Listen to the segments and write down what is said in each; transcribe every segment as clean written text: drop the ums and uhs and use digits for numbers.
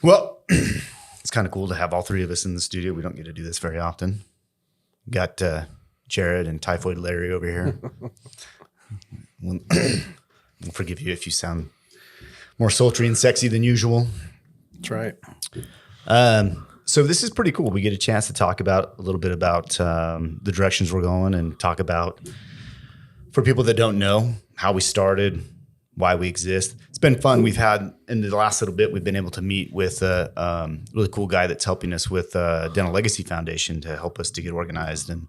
Well, it's kind of cool to have all three of us in the studio. We don't get to do this very often. Got Jared and Typhoid Larry over here. We'll forgive you if you sound more sultry and sexy than usual. That's right. So this is pretty cool. We get a chance to talk about a little bit about the directions we're going and talk about, for people that don't know, how we started, why we exist. It's been fun. We've had, in the last little bit, we've been able to meet with a really cool guy that's helping us with Dental Legacy Foundation to help us to get organized. And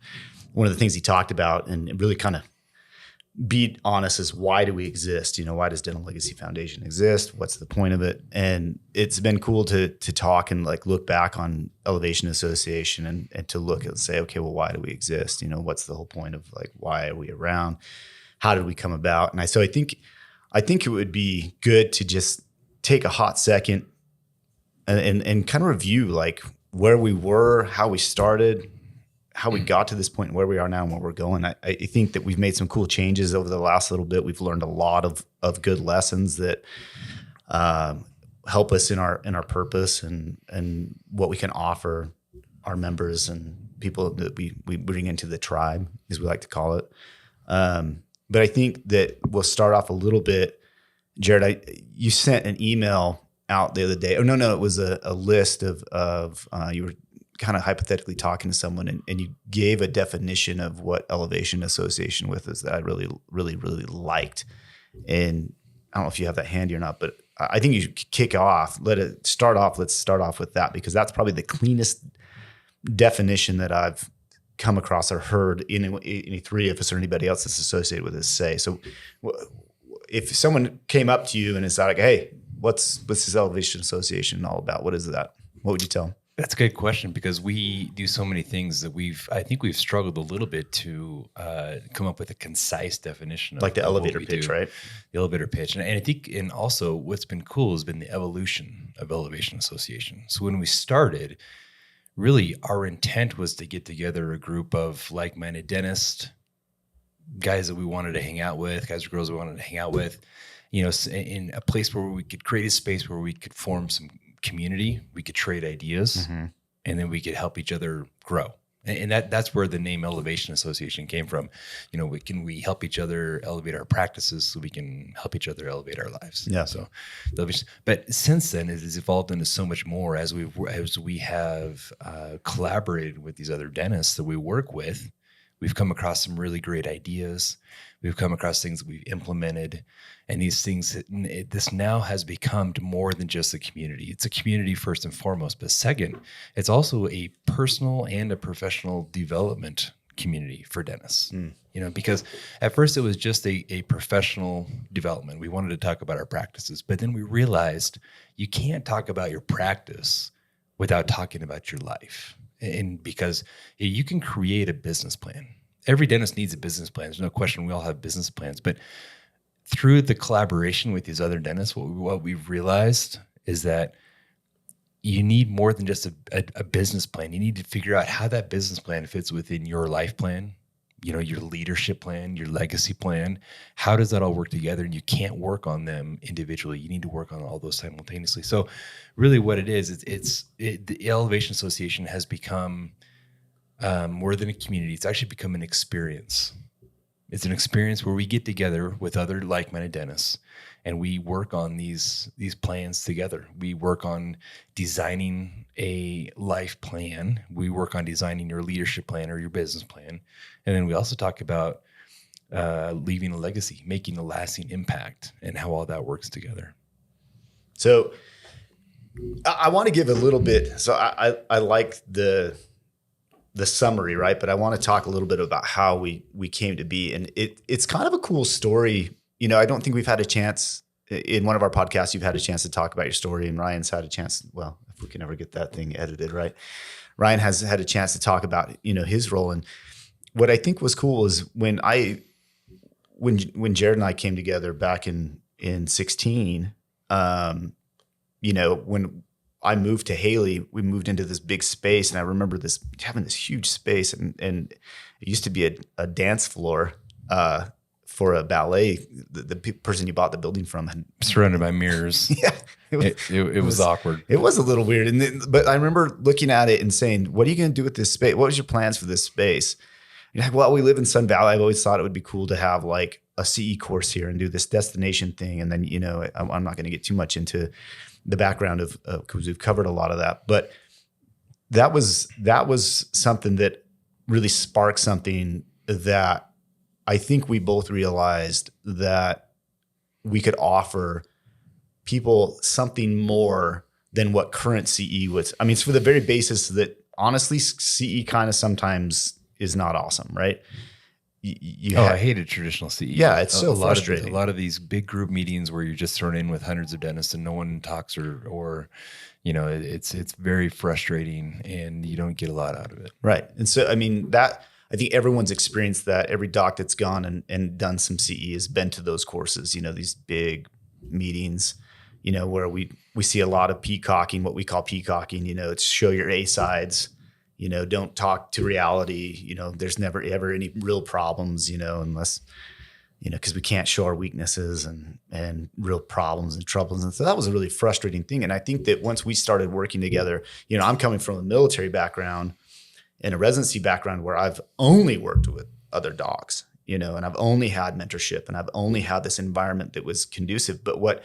one of the things he talked about and it really kind of beat on us is, why do we exist? You know, why does Dental Legacy Foundation exist? What's the point of it? And it's been cool to talk and like look back on Elevation Association and to look and say, okay, well, why do we exist? You know, what's the whole point of, like, why are we around? How did we come about? And so I think it would be good to just take a hot second and kind of review like where we were, how we started, how we got to this point, and where we are now and where we're going. I think that we've made some cool changes over the last little bit. We've learned a lot of good lessons that help us in our purpose and what we can offer our members and people that we bring into the tribe, as we like to call it. But I think that we'll start off a little bit. Jared, you sent an email out the other day. Oh, no, it was a list of you were kind of hypothetically talking to someone and you gave a definition of what Elevation Association with is that I really, really, really liked. And I don't know if you have that handy or not, but I think you should kick off. Let's start off with that, because that's probably the cleanest definition that I've come across or heard any three of us or anybody else that's associated with this say. So if someone came up to you and is like, hey, what's this Elevation Association all about? What is that? What would you tell them? That's a good question, because we do so many things that I think we've struggled a little bit to come up with a concise definition of, like the elevator pitch, right? The elevator pitch. And I think, and also what's been cool has been the evolution of Elevation Association. So when we started, really our intent was to get together a group of like-minded dentists, guys that we wanted to hang out with, guys or girls we wanted to hang out with, you know, in a place where we could create a space where we could form some community, we could trade ideas, and then we could help each other grow. And that's where the name Elevation Association came from. You know, we help each other elevate our practices so we can help each other elevate our lives. Yeah. So, but since then, it has evolved into so much more as we have collaborated with these other dentists that we work with. We've come across some really great ideas. We've come across things that we've implemented, and these things, this now has become more than just a community. It's a community first and foremost, but second, it's also a personal and a professional development community for dentists. You know, because at first it was just a professional development. We wanted to talk about our practices, but then we realized you can't talk about your practice without talking about your life. And because you can create a business plan. Every dentist needs a business plan. There's no question. We all have business plans. But through the collaboration with these other dentists, what we've realized is that you need more than just a business plan. You need to figure out how that business plan fits within your life plan, you know, your leadership plan, your legacy plan. How does that all work together? And you can't work on them individually. You need to work on all those simultaneously. So really what it is, the Elevation Association has become more than a community. It's actually become an experience. It's an experience where we get together with other like-minded dentists and we work on these plans together. We work on designing a life plan. We work on designing your leadership plan or your business plan. And then we also talk about leaving a legacy, making a lasting impact, and how all that works together. So I want to give a little bit. So I like the summary, right? But I want to talk a little bit about how we came to be. And it's kind of a cool story. You know, I don't think we've had a chance in one of our podcasts, you've had a chance to talk about your story, and Ryan's had a chance. Well, if we can ever get that thing edited, right? Ryan has had a chance to talk about, you know, his role. And what I think was cool is when Jared and I came together back in 16, you know, when I moved to Haley, we moved into this big space, and I remember having this huge space, and it used to be a dance floor for a ballet. The person you bought the building from had surrounded by mirrors. Yeah, it was awkward. It was a little weird. And but I remember looking at it and saying, what are you going to do with this space? What was your plans for this space? You're like, well, we live in Sun Valley. I've always thought it would be cool to have like a CE course here and do this destination thing. And then, I'm not going to get too much into the background of because we've covered a lot of that. But that was something that really sparked something that I think we both realized that we could offer people something more than what current CE was. I mean, it's for the very basis that honestly, CE kind of sometimes is not awesome, right? I hated traditional CE. Yeah, it's so frustrating. A lot of these big group meetings where you're just thrown in with hundreds of dentists and no one talks or it's very frustrating and you don't get a lot out of it. Right. And so, I mean, I think everyone's experienced that. Every doc that's gone and done some CE has been to those courses, these big meetings, where we see a lot of peacocking, what we call peacocking, it's show your A sides. Don't talk to reality. There's never ever any real problems, unless, because we can't show our weaknesses and real problems and troubles. And so that was a really frustrating thing. And I think that once we started working together, I'm coming from a military background and a residency background where I've only worked with other docs, and I've only had mentorship and I've only had this environment that was conducive. But what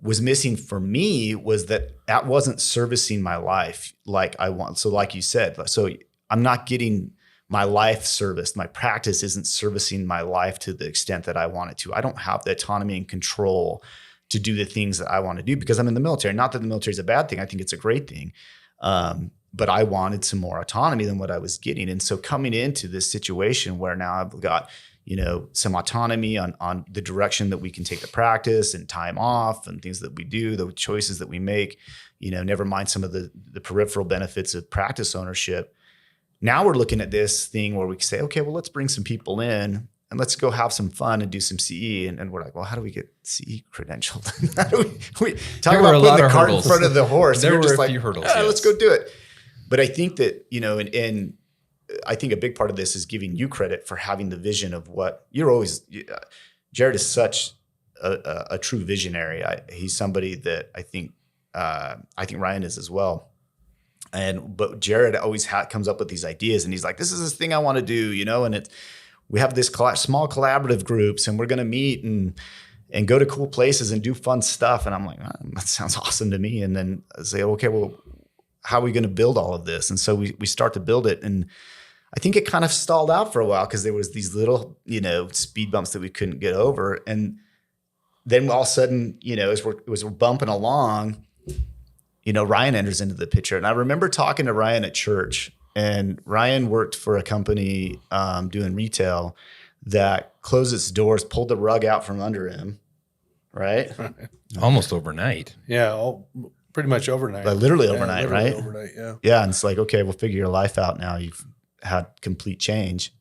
was missing for me was that wasn't servicing my life like I want. So like you said, so I'm not getting my life serviced. My practice isn't servicing my life to the extent that I want it to. I don't have the autonomy and control to do the things that I want to do because I'm in the military. Not that the military is a bad thing. I think it's a great thing. But I wanted some more autonomy than what I was getting. And so coming into this situation where now I've got some autonomy on the direction that we can take the practice and time off and things that we do, the choices that we make, never mind some of the peripheral benefits of practice ownership. Now we're looking at this thing where we can say, okay, well, let's bring some people in and let's go have some fun and do some CE. And we're like, well, how do we get CE credentialed? How do we talk about putting the cart in front of the horse? There we're were just a like, few hurdles. Yes. Let's go do it. But I think that, and I think a big part of this is giving you credit for having the vision of what you're always. Jared is such a true visionary. He's somebody that I think Ryan is as well. But Jared always comes up with these ideas, and he's like, "This is this thing I want to do," and we have this small collaborative groups, and we're going to meet and go to cool places and do fun stuff. And I'm like, that sounds awesome to me. And then I say, okay, well, how are we going to build all of this? And so we start to build it, and I think it kind of stalled out for a while because there was these little, speed bumps that we couldn't get over. And then all of a sudden, as we're bumping along, Ryan enters into the picture. And I remember talking to Ryan at church, and Ryan worked for a company doing retail that closed its doors, pulled the rug out from under him, right? Almost overnight. Yeah, pretty much overnight. Literally overnight, right? Overnight, yeah. Yeah, and it's like, okay, we'll figure your life out now. You've had complete change.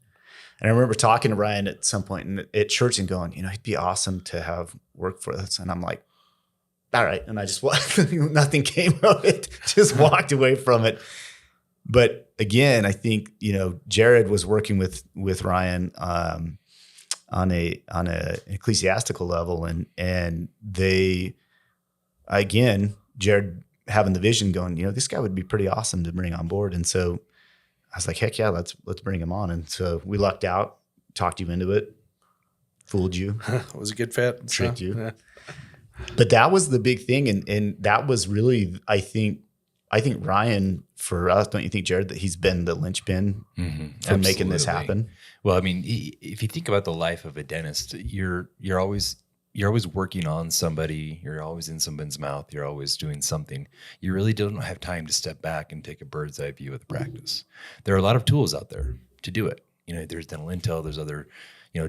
And I remember talking to Ryan at some point at church and going, it'd be awesome to have work for us. And I'm like, all right. And I just, nothing came of it, just walked away from it. But again, I think, Jared was working with Ryan on an ecclesiastical level. And they, again, Jared having the vision going, this guy would be pretty awesome to bring on board. And so I was like, heck yeah, let's bring him on. And so we lucked out, talked you into it, fooled you. It was a good fit. Tricked you. Yeah. But that was the big thing. And that was really, I think Ryan, for us, don't you think, Jared, that he's been the linchpin for making this happen? Well, I mean, if you think about the life of a dentist, you're always working on somebody. You're always in someone's mouth. You're always doing something. You really don't have time to step back and take a bird's eye view of the practice. There are a lot of tools out there to do it. There's dental intel, there's other,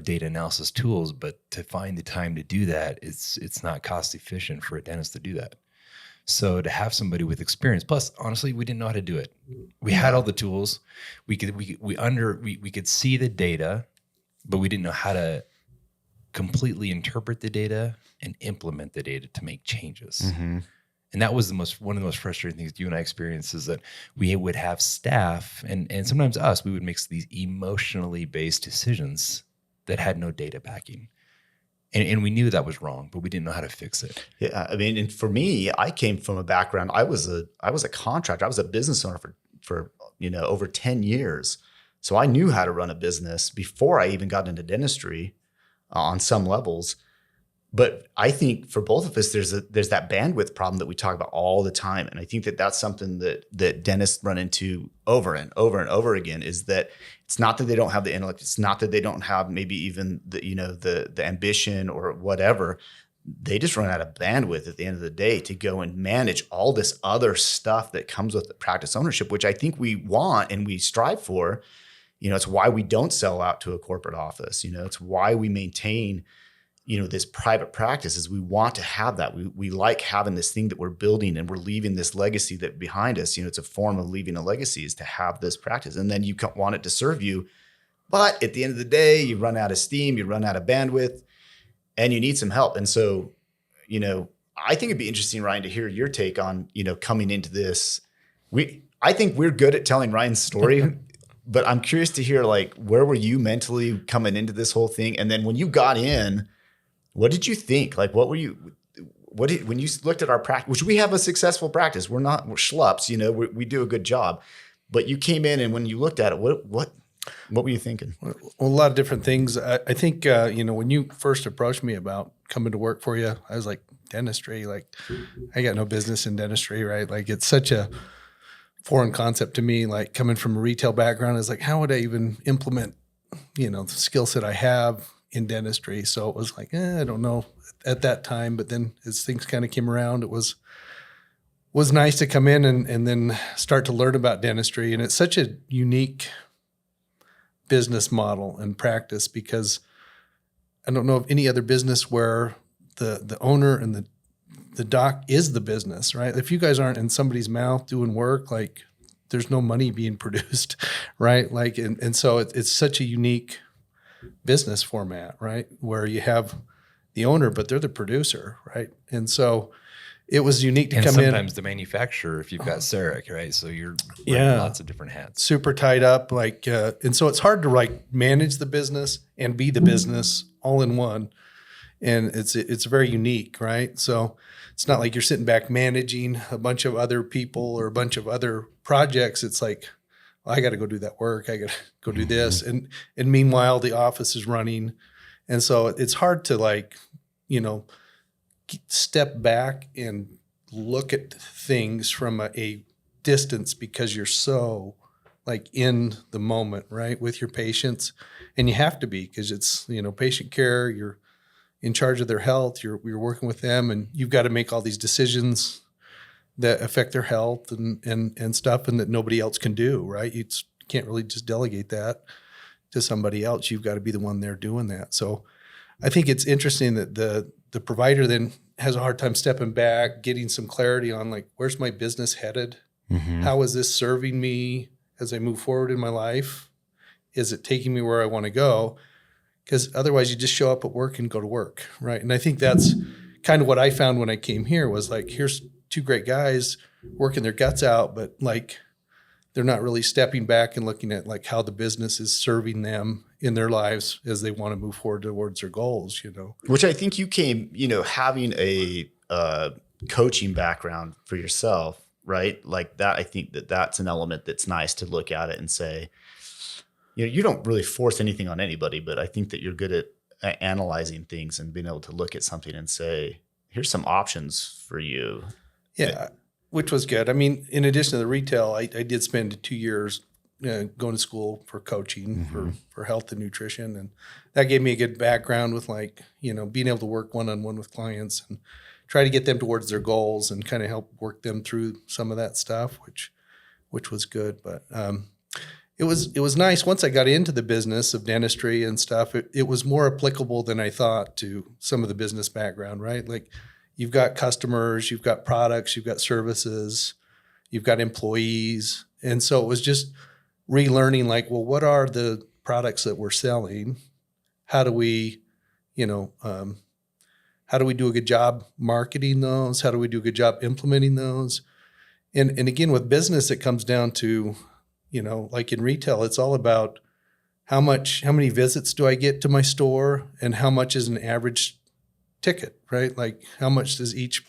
data analysis tools, but to find the time to do that, it's not cost efficient for a dentist to do that. So to have somebody with experience, plus honestly, we didn't know how to do it. We had all the tools. We could see the data, but we didn't know how to completely interpret the data and implement the data to make changes. Mm-hmm. And that was one of the most frustrating things you and I experienced, is that we would have staff and sometimes us, we would make these emotionally based decisions that had no data backing. And we knew that was wrong, but we didn't know how to fix it. Yeah, I mean, and for me, I came from a background. I was a contractor. I was a business owner for over 10 years. So I knew how to run a business before I even got into dentistry on some levels. But I think for both of us, there's that bandwidth problem that we talk about all the time. And I think that that's something that dentists run into over and over and over again, is that it's not that they don't have the intellect. It's not that they don't have maybe even the ambition or whatever. They just run out of bandwidth at the end of the day to go and manage all this other stuff that comes with the practice ownership, which I think we want and we strive for. It's why we don't sell out to a corporate office. It's why we maintain this private practice, is we want to have that. We like having this thing that we're building and we're leaving this legacy that behind us. It's a form of leaving a legacy, is to have this practice. And then you want it to serve you. But at the end of the day, you run out of steam, you run out of bandwidth, and you need some help. And so, I think it'd be interesting, Ryan, to hear your take on, coming into this. I think we're good at telling Ryan's story, but I'm curious to hear, where were you mentally coming into this whole thing? And then when you got in, what did you think? When you looked at our practice, which we have a successful practice, we're schlups, we do a good job, but you came in and when you looked at it, what were you thinking? Well, a lot of different things. I think, when you first approached me about coming to work for you, I was like, dentistry, I got no business in dentistry, right? It's such a foreign concept to me, coming from a retail background, is how would I even implement, the skill set I have in dentistry? So it was I don't know at that time, but then as things kind of came around, it was nice to come in and then start to learn about dentistry. And it's such a unique business model and practice, because I don't know of any other business where the owner and the doc is the business, right? If you guys aren't in somebody's mouth doing work, there's no money being produced, right? And so it's such a unique business format, right? Where you have the owner, but they're the producer, right? And so it was unique to come in. And sometimes the manufacturer, if you've got CEREC, right? So you're wearing lots of different hats. Super tied up, and so it's hard to manage the business and be the business all in one. And it's very unique, right? So it's not like you're sitting back managing a bunch of other people or a bunch of other projects. It's well, I got to go do that work. I got to go do this. And meanwhile, the office is running. And so it's hard to step back and look at things from a distance, because you're so in the moment, right? With your patients. And you have to be, because it's, patient care, you're in charge of their health, you're working with them, and you've got to make all these decisions that affect their health and stuff, and that nobody else can do, right? You can't really just delegate that to somebody else. You've got to be the one there doing that. So I think it's interesting that the provider then has a hard time stepping back, getting some clarity on where's my business headed? Mm-hmm. How is this serving me as I move forward in my life? Is it taking me where I want to go? Because otherwise you just show up at work and go to work, right? And I think that's kind of what I found when I came here, was here's two great guys working their guts out, but they're not really stepping back and looking at how the business is serving them in their lives as they want to move forward towards their goals, Which I think you came, having a coaching background for yourself, right? That, I think that's an element that's nice to look at it and say, you don't really force anything on anybody, but I think that you're good at analyzing things and being able to look at something and say, here's some options for you. Yeah, which was good. I mean, in addition to the retail, I did spend 2 years going to school for coaching, mm-hmm. for health and nutrition. And that gave me a good background with being able to work one-on-one with clients and try to get them towards their goals and kind of help work them through some of that stuff, which was good. But it was nice once I got into the business of dentistry and stuff. It was more applicable than I thought to some of the business background, right? You've got customers, you've got products, you've got services, you've got employees. And so it was just relearning what are the products that we're selling? How do we, do a good job marketing those? How do we do a good job implementing those? And again, with business, it comes down to, in retail, it's all about how many visits do I get to my store, and how much is an average ticket, right? Like how much does each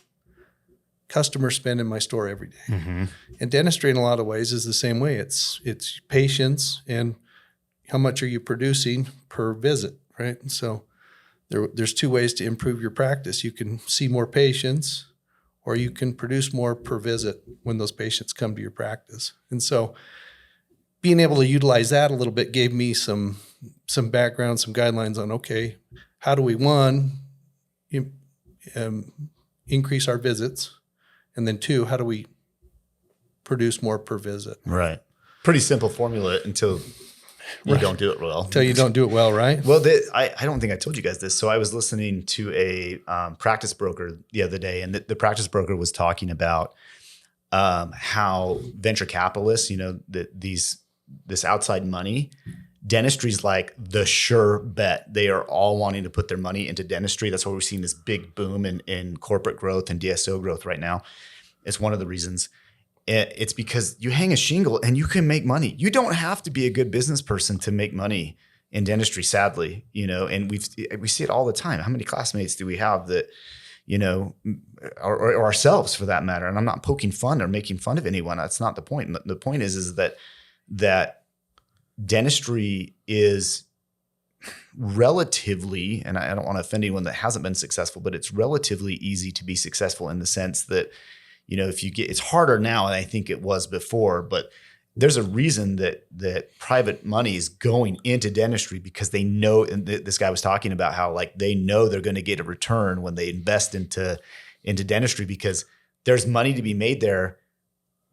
customer spend in my store every day? Mm-hmm. And dentistry in a lot of ways is the same way. It's patients and how much are you producing per visit, right? And so there's two ways to improve your practice. You can see more patients, or you can produce more per visit when those patients come to your practice. And so being able to utilize that a little bit gave me some background, some guidelines on, okay, how do we, increase our visits? And then two, how do we produce more per visit? Right. Pretty simple formula until you don't do it well. Until you don't do it well, right? Well, I don't think I told you guys this. So I was listening to a practice broker the other day, and the practice broker was talking about how venture capitalists, this outside money, dentistry's like the sure bet. They are all wanting to put their money into dentistry. That's why we're seeing this big boom in corporate growth and DSO growth right now. It's one of the reasons. It's because you hang a shingle and you can make money. You don't have to be a good business person to make money in dentistry, sadly, and we see it all the time. How many classmates do we have that, or ourselves for that matter? And I'm not poking fun or making fun of anyone. That's not the point. The point is that dentistry is relatively, and I don't want to offend anyone that hasn't been successful, but it's relatively easy to be successful in the sense that, it's harder now than I think it was before, but there's a reason that private money is going into dentistry, because they know, and this guy was talking about how like they know they're going to get a return when they invest into dentistry, because there's money to be made there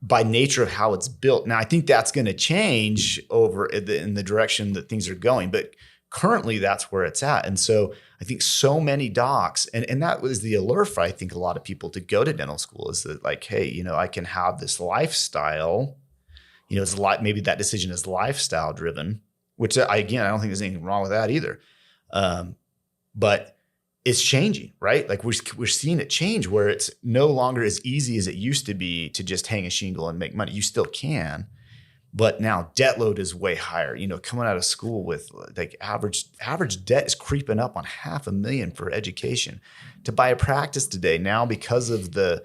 by nature of how it's built. Now, I think that's going to change over in the direction that things are going, but currently that's where it's at. And so I think so many docs, and that was the allure for, I think, a lot of people to go to dental school, is that like, hey, I can have this lifestyle, it's a lot, maybe that decision is lifestyle driven, which I don't think there's anything wrong with that either. But it's changing, right? Like we're seeing it change, where it's no longer as easy as it used to be to just hang a shingle and make money. You still can, but now debt load is way higher. Coming out of school with like average debt is creeping up on $500,000 for education. To buy a practice today now, because of the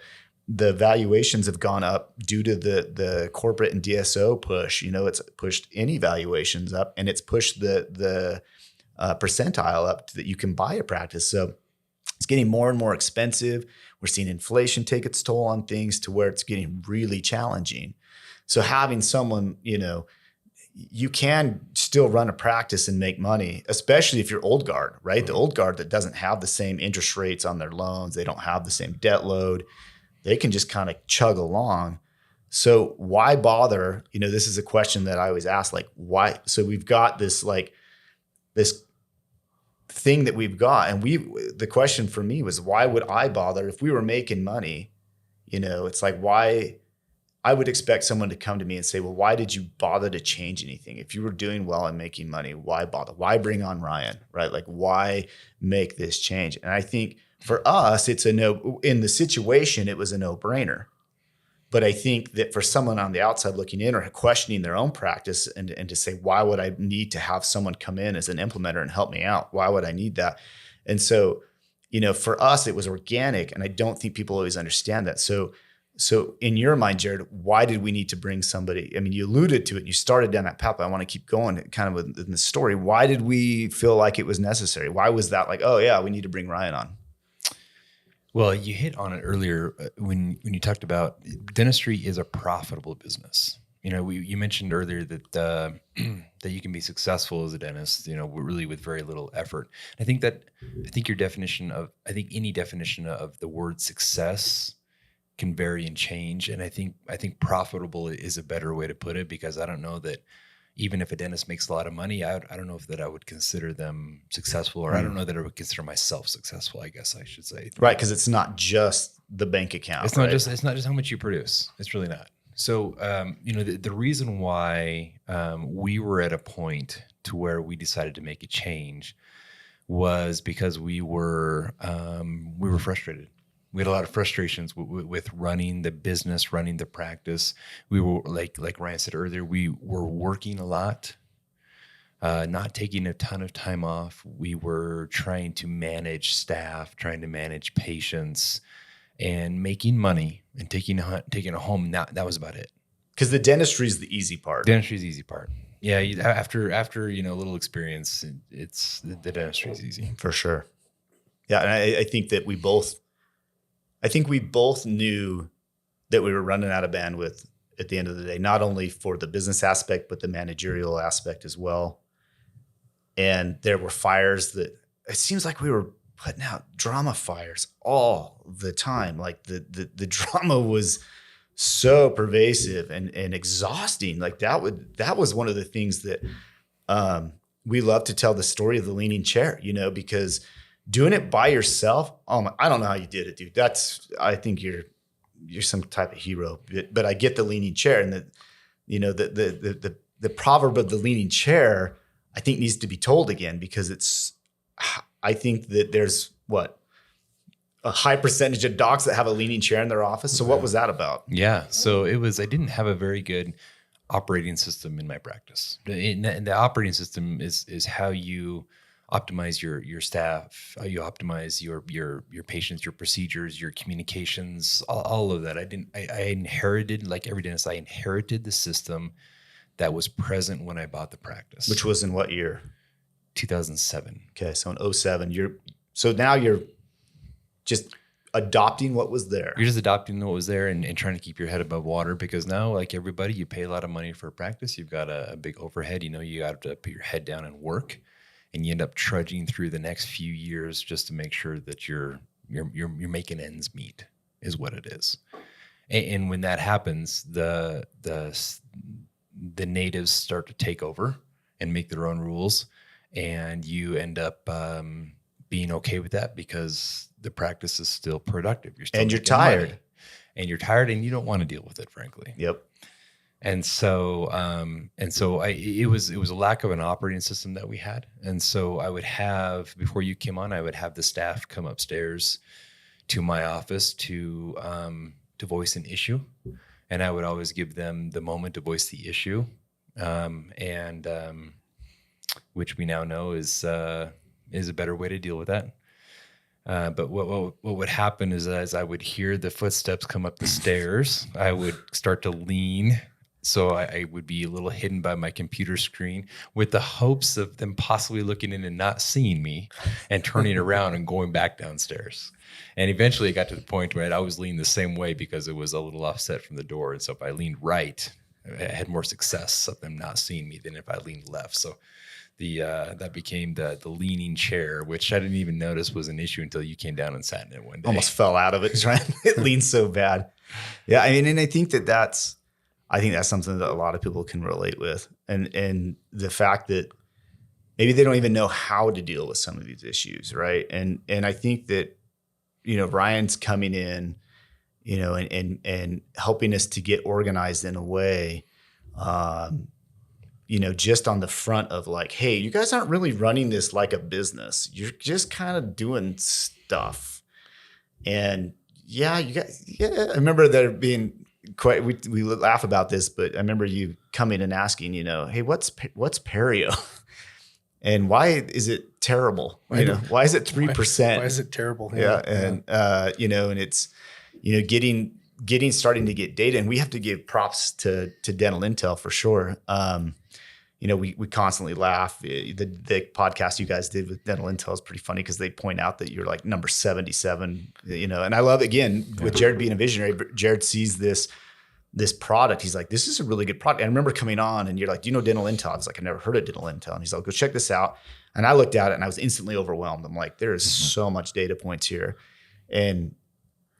valuations have gone up due to the corporate and DSO push, it's pushed any valuations up, and it's pushed the percentile up that you can buy a practice. So it's getting more and more expensive. We're seeing inflation take its toll on things to where it's getting really challenging. So having someone, you can still run a practice and make money, especially if you're old guard, right? The old guard that doesn't have the same interest rates on their loans, they don't have the same debt load. They can just kind of chug along. So why bother? This is a question that I always ask, like, why? So we've got this thing that we've got, and the question for me was, why would I bother if we were making money? It's like, why? I would expect someone to come to me and say, well, why did you bother to change anything? If you were doing well and making money, why bother? Why bring on Ryan, right? Like, why make this change? And I think for us, it's in the situation, it was a no-brainer. But I think that for someone on the outside looking in or questioning their own practice and to say, why would I need to have someone come in as an implementer and help me out? Why would I need that? And so, for us, it was organic. And I don't think people always understand that. So in your mind, Jared, why did we need to bring somebody? I mean, you alluded to it and you started down that path, but I want to keep going kind of in the story. Why did we feel like it was necessary? Why was that like, oh yeah, we need to bring Ryan on? Well, you hit on it earlier when you talked about dentistry is a profitable business. You mentioned earlier that that you can be successful as a dentist, really with very little effort. I think any definition of the word success can vary and change. And I think profitable is a better way to put it, because I don't know that even if a dentist makes a lot of money, I don't know if that I would consider them successful, or I don't know that I would consider myself successful, I guess I should say. Right, because it's not just the bank account. It's not just how much you produce. It's really not. So, the reason why we were at a point to where we decided to make a change was because we were frustrated. We had a lot of frustrations with running the business, running the practice. We were like Ryan said earlier, we were working a lot. not taking a ton of time off. We were trying to manage staff, trying to manage patients, and making money and taking it home. That was about it. Because the dentistry is the easy part. Dentistry is the easy part. Yeah, after a little experience, it's the dentistry is easy for sure. Yeah, and I think that we both knew that we were running out of bandwidth at the end of the day, not only for the business aspect but the managerial aspect as well. And there were fires that it seems like we were putting out drama fires all the time. Like the drama was so pervasive and exhausting. Like that was one of the things that we love to tell the story of the leaning chair, because doing it by yourself, I don't know how you did it, dude. I think you're some type of hero, but I get the leaning chair, and the proverb of the leaning chair, I think, needs to be told again, because I think that there's a high percentage of docs that have a leaning chair in their office. So what was that about? Yeah. So I didn't have a very good operating system in my practice. And the operating system is how you optimize your staff, how you optimize your patients, your procedures, your communications, all of that. I inherited, like every dentist, I inherited the system that was present when I bought the practice. Which was in what year? 2007. Okay. So in 2007, now you're just adopting what was there. You're just adopting what was there and trying to keep your head above water, because now, like everybody, you pay a lot of money for a practice. You've got a big overhead. You got to put your head down and work, and you end up trudging through the next few years just to make sure that you're making ends meet, is what it is. And when that happens, the natives start to take over and make their own rules, and you end up being okay with that because the practice is still productive. You're tired. Money, and you're tired, and you don't want to deal with it, frankly. Yep. And so, it was a lack of an operating system that we had. And so I would have, before you came on, I would have the staff come upstairs to my office to voice an issue. And I would always give them the moment to voice the issue. Which we now know is a better way to deal with that. But what would happen is, as I would hear the footsteps come up the stairs, I would start to lean. So I would be a little hidden by my computer screen with the hopes of them possibly looking in and not seeing me and turning around and going back downstairs. And eventually it got to the point where I'd always lean the same way because it was a little offset from the door. And so if I leaned right, I had more success of them not seeing me than if I leaned left. So that became the leaning chair, which I didn't even notice was an issue until you came down and sat in it one day. Almost fell out of it. It leaned so bad. Yeah, I mean, and I think that's something that a lot of people can relate with, and the fact that maybe they don't even know how to deal with some of these issues, right? And I think that Ryan's coming in, and helping us to get organized in a way. Just on the front of like, hey, you guys aren't really running this like a business. You're just kind of doing stuff. And I remember there being quite, we laugh about this, but I remember you coming and asking, hey, what's perio? And why is it terrible? Why is it 3%? Why is it terrible? Yeah. And, and it's, starting to get data, and we have to give props to Dental Intel for sure. We constantly laugh. The podcast you guys did with Dental Intel is pretty funny because they point out that you're like number 77, and I love, again, with Jared being a visionary, Jared sees this product. He's like, this is a really good product. And I remember coming on and you're like, do you know Dental Intel? I was like, I've never heard of Dental Intel. And he's like, go check this out. And I looked at it and I was instantly overwhelmed. I'm like, there is so much data points here. And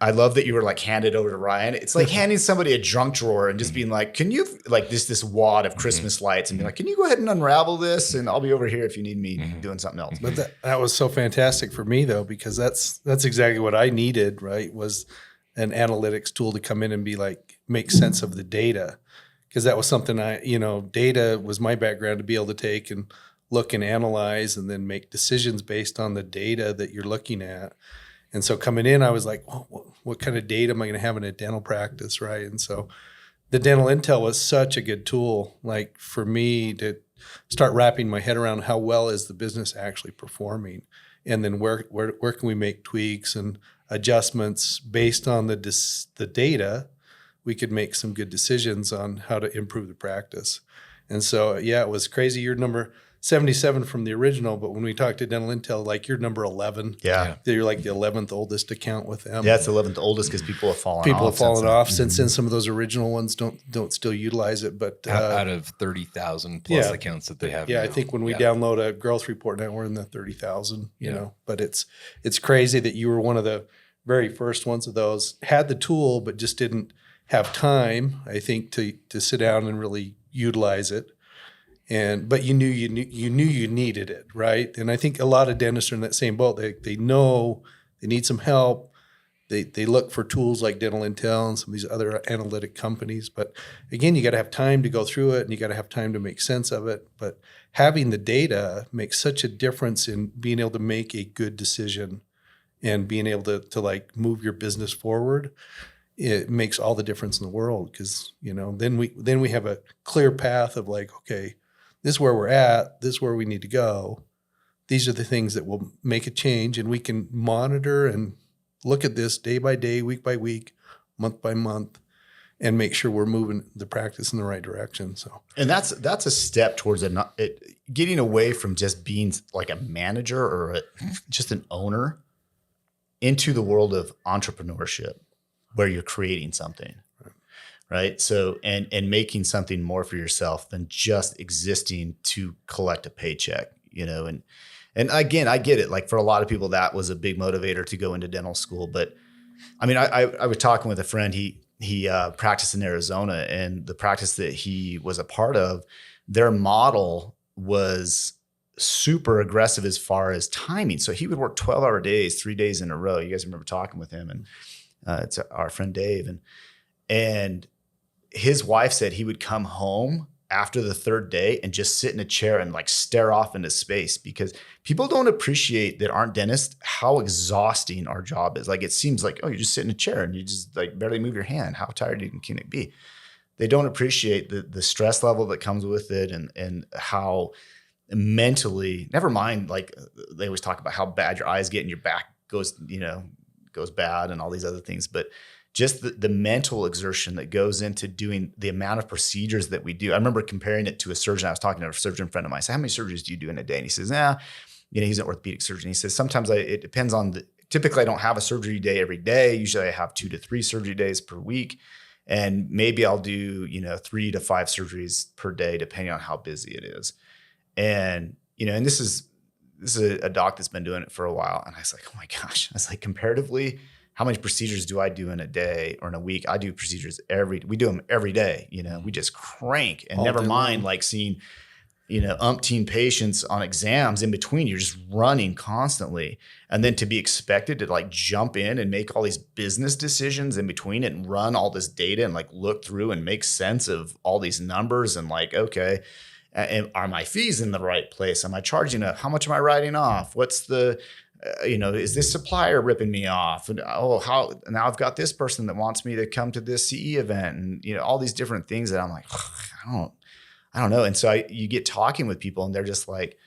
I love that you were like handed over to Ryan. It's like handing somebody a junk drawer and just being like, can you, like this wad of Christmas lights, and be like, can you go ahead and unravel this? And I'll be over here if you need me doing something else. But that was so fantastic for me though, because that's exactly what I needed, right? Was an analytics tool to come in and be like, make sense of the data. Because that was something data was my background, to be able to take and look and analyze and then make decisions based on the data that you're looking at. And so coming in, I was like, what kind of data am I going to have in a dental practice, right? And so the Dental Intel was such a good tool, like for me start wrapping my head around how well is the business actually performing, and then where can we make tweaks and adjustments based on the data. We could make some good decisions on how to improve the practice. And so, yeah, it was crazy. You're number 77 from the original, but when we talked to Dental Intel, like you're number 11. Yeah. You're like the 11th oldest account with them. Yeah, it's the 11th oldest because people have fallen off. People have fallen off since then. Some of those original ones don't still utilize it, but out of 30,000 plus accounts that they have. Yeah, now. I think when we download a growth report now, we're in the 30,000. You know, but it's crazy that you were one of the very first ones of those. Had the tool, but just didn't have time, I think, to sit down and really utilize it. But you knew you needed it, right? And I think a lot of dentists are in that same boat. They know they need some help. They look for tools like Dental Intel and some of these other analytic companies. But again, you got to have time to go through it, and you got to have time to make sense of it. But having the data makes such a difference in being able to make a good decision and being able to like move your business forward. It makes all the difference in the world, because then we have a clear path of like, okay, this is where we're at, this is where we need to go. These are the things that will make a change, and we can monitor and look at this day by day, week by week, month by month, and make sure we're moving the practice in the right direction. So, and that's a step towards getting away from just being like a manager or just an owner into the world of entrepreneurship, where you're creating something, right? So, and making something more for yourself than just existing to collect a paycheck, and again, I get it. Like for a lot of people, that was a big motivator to go into dental school. But I mean, I was talking with a friend, he practiced in Arizona, and the practice that he was a part of, their model was super aggressive as far as timing. So he would work 12-hour days, 3 days in a row. You guys remember talking with him, and it's our friend Dave, and his wife said he would come home after the third day and just sit in a chair and like stare off into space, because people don't appreciate that aren't dentists how exhausting our job is. Like it seems like, oh, you just sit in a chair and you just like barely move your hand. How tired can it be? They don't appreciate the stress level that comes with it, and how mentally, never mind, like they always talk about how bad your eyes get and your back goes bad and all these other things, but just the mental exertion that goes into doing the amount of procedures that we do. I remember comparing it to a surgeon. I was talking to a surgeon friend of mine. I said, how many surgeries do you do in a day? And he says, he's an orthopedic surgeon. He says, sometimes it depends on typically I don't have a surgery day every day. Usually I have 2 to 3 surgery days per week. And maybe I'll do, 3 to 5 surgeries per day, depending on how busy it is. And, and this is a doc that's been doing it for a while. And I was like, oh my gosh, I was like, comparatively, how many procedures do I do in a day or in a week? I do procedures we do them every day. We just crank, and never mind like seeing, umpteen patients on exams in between. You're just running constantly. And then to be expected to like jump in and make all these business decisions in between it and run all this data and like look through and make sense of all these numbers and like, okay, and are my fees in the right place? Am I charging how much am I writing off? What's the, is this supplier ripping me off? And how now I've got this person that wants me to come to this CE event, and all these different things that I'm like, I don't know. And so you get talking with people, and they're just like,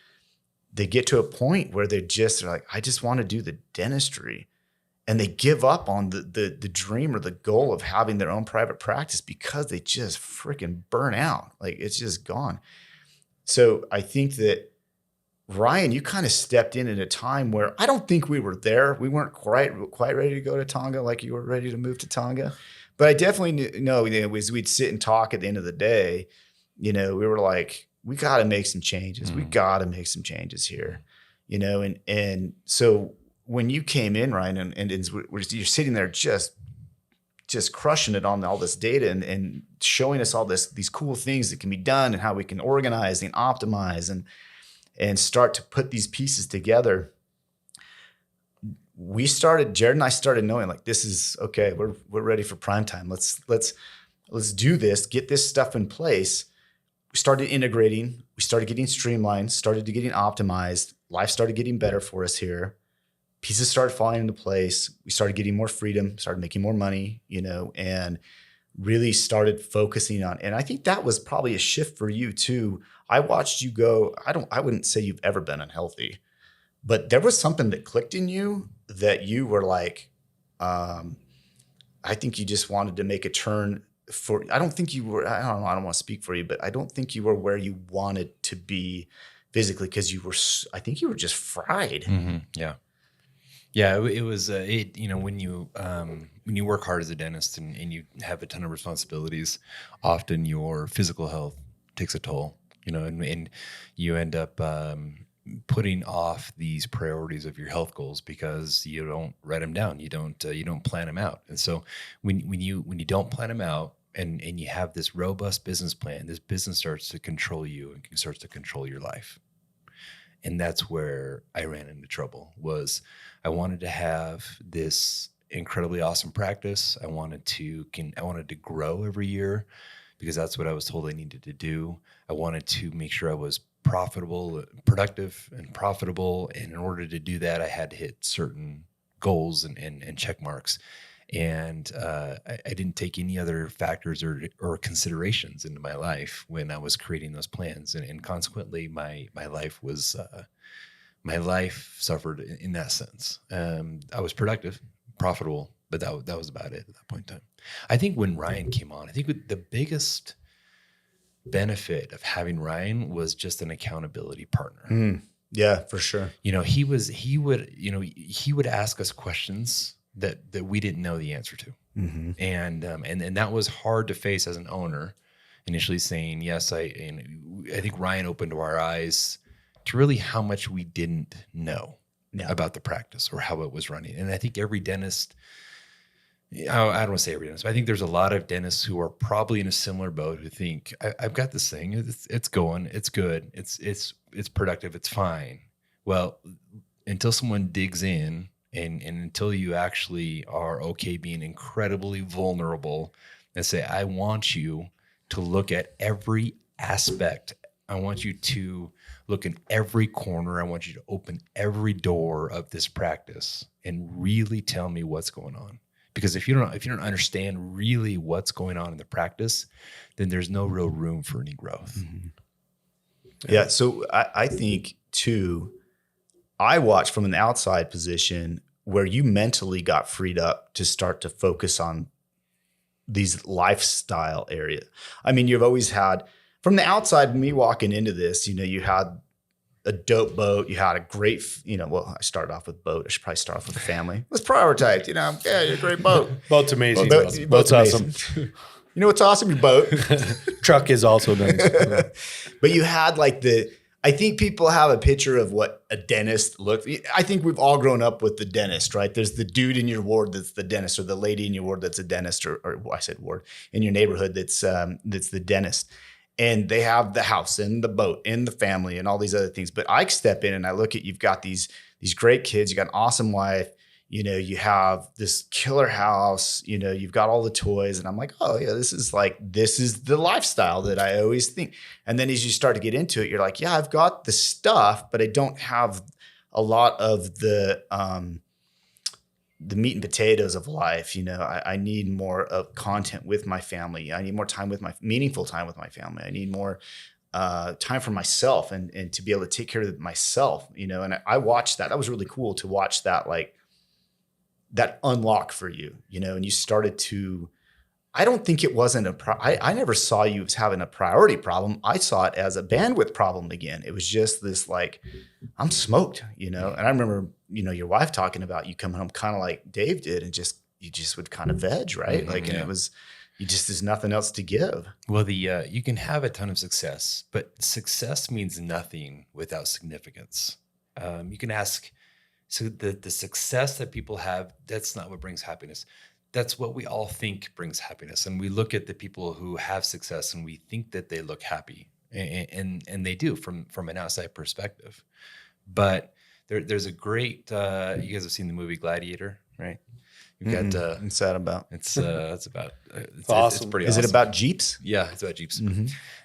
they get to a point where they're like, I just want to do the dentistry, and they give up on the dream or the goal of having their own private practice because they just freaking burn out. Like it's just gone. So I think that, Ryan, you kind of stepped in at a time where I don't think we were there. We weren't quite ready to go to Tonga like you were ready to move to Tonga. But I definitely know, as we'd sit and talk at the end of the day, we were like, we got to make some changes. We got to make some changes here, and so when you came in, Ryan, and you're sitting there just crushing it on all this data and showing us all these cool things that can be done and how we can organize and optimize and start to put these pieces together. Jared and I started knowing like, this is okay. We're ready for prime time. Let's do this, get this stuff in place. We started integrating, we started getting streamlined, started to getting optimized. Life started getting better for us here. Pieces started falling into place. We started getting more freedom, started making more money, and really started focusing on, and I think that was probably a shift for you too. I watched you go, I wouldn't say you've ever been unhealthy, but there was something that clicked in you that you were like, I think you just wanted to make a turn for, I don't think you were, I don't know, I don't want to speak for you, but I don't think you were where you wanted to be physically, because you were, I think you were just fried. Mm-hmm. Yeah. Yeah, it was, when you work hard as a dentist and you have a ton of responsibilities, often your physical health takes a toll, and you end up putting off these priorities of your health goals because you don't write them down. You don't plan them out. And so when you don't plan them out and you have this robust business plan, this business starts to control you and starts to control your life. And that's where I ran into trouble. Was I wanted to have this incredibly awesome practice. I wanted to grow every year because that's what I was told I needed to do. I wanted to make sure I was productive and profitable. And in order to do that, I had to hit certain goals and check marks. And I didn't take any other factors or considerations into my life when I was creating those plans, and consequently, my life suffered in that sense. I was productive, profitable, but that was about it at that point in time. I think when Ryan came on, I think the biggest benefit of having Ryan was just an accountability partner. Yeah, for sure. He would ask us questions that we didn't know the answer to. Mm-hmm. And that was hard to face as an owner, initially saying, yes, I think Ryan opened our eyes to really how much we didn't know about the practice or how it was running. And I think every dentist, I don't want to say every dentist, but I think there's a lot of dentists who are probably in a similar boat who think, I've got this thing, it's going, it's good, it's productive, it's fine. Well, until someone digs in, and until you actually are okay being incredibly vulnerable and say, I want you to look at every aspect. I want you to look in every corner. I want you to open every door of this practice and really tell me what's going on. Because if you don't understand really what's going on in the practice, then there's no real room for any growth. Mm-hmm. Yeah. So I think too, I watched from an outside position where you mentally got freed up to start to focus on these lifestyle area. I mean, you've always had, from the outside, me walking into this, you had a dope boat. You had a great, I started off with boat. I should probably start off with a family. Let's prioritize, yeah, you're a great boat. Boat's amazing. Boat's awesome. You know what's awesome? Your boat. Truck is also nice. But you had I think people have a picture of what a dentist looks. I think we've all grown up with the dentist, right? There's the dude in your ward that's the dentist, or the lady in your ward that's a dentist, or I said ward, in your neighborhood that's the dentist. And they have the house and the boat and the family and all these other things. But I step in and I look at, you've got these great kids, you got an awesome wife, you have this killer house, you've got all the toys, and I'm like, oh yeah, this is the lifestyle that I always think. And then as you start to get into it, you're like, yeah, I've got the stuff, but I don't have a lot of the meat and potatoes of life. I need more of content with my family. I need more time meaningful time with my family. I need more time for myself and to be able to take care of myself, and I watched that. That was really cool to watch that, that unlock for you, and you started to, I don't think it wasn't I never saw you as having a priority problem. I saw it as a bandwidth problem again. It was just this I'm smoked, and I remember, your wife talking about you coming home kind of like Dave did, and you just would kind of veg, right? And it was, there's nothing else to give. Well, you can have a ton of success, but success means nothing without significance. You can ask, so the success that people have, that's not what brings happiness. That's what we all think brings happiness. And we look at the people who have success and we think that they look happy, and they do from an outside perspective. But there's a great, you guys have seen the movie Gladiator, right? We've got What's that about? it's about it's awesome. pretty Is awesome. it about Jeeps? Yeah, it's about Jeeps.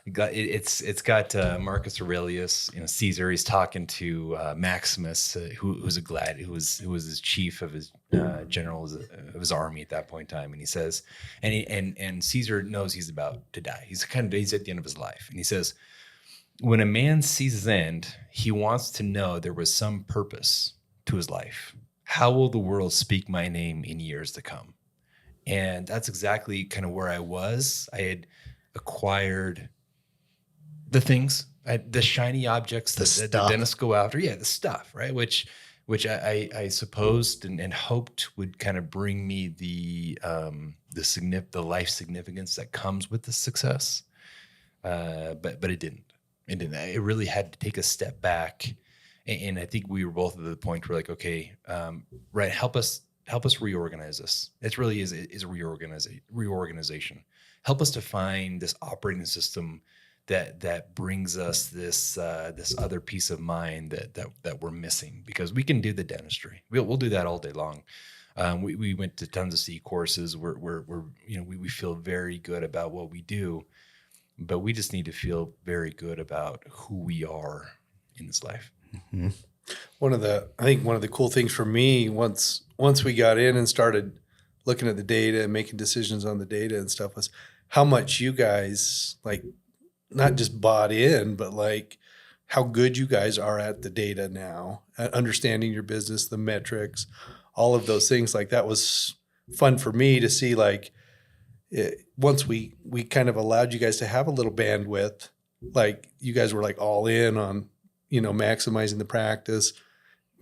It's got Marcus Aurelius, Caesar. He's talking to Maximus, who's a glad who was his chief of his generals of his army at that point in time, and he says, and Caesar knows he's about to die. He's at the end of his life, and he says, when a man sees his end, he wants to know there was some purpose to his life. How will the world speak my name in years to come? And that's exactly kind of where I was. I had acquired the things, the shiny objects that the dentists go after. Yeah, the stuff, right? Which I supposed and hoped would kind of bring me the life significance that comes with the success. But it didn't. It didn't. It really had to take a step back. And I think we were both at the point where, like, okay, right, help us reorganize this. It really is a reorganization. Help us to find this operating system that brings us this other peace of mind that we're missing, because we can do the dentistry. We'll do that all day long. We went to tons of C courses. We feel very good about what we do, but we just need to feel very good about who we are in this life. Mm-hmm. One of the cool things for me, once we got in and started looking at the data and making decisions on the data and stuff, was how much you guys, like, not just bought in, but like how good you guys are at the data now, at understanding your business, the metrics, all of those things. Like, that was fun for me to see. Like, once we kind of allowed you guys to have a little bandwidth, like, you guys were like all in on, maximizing the practice,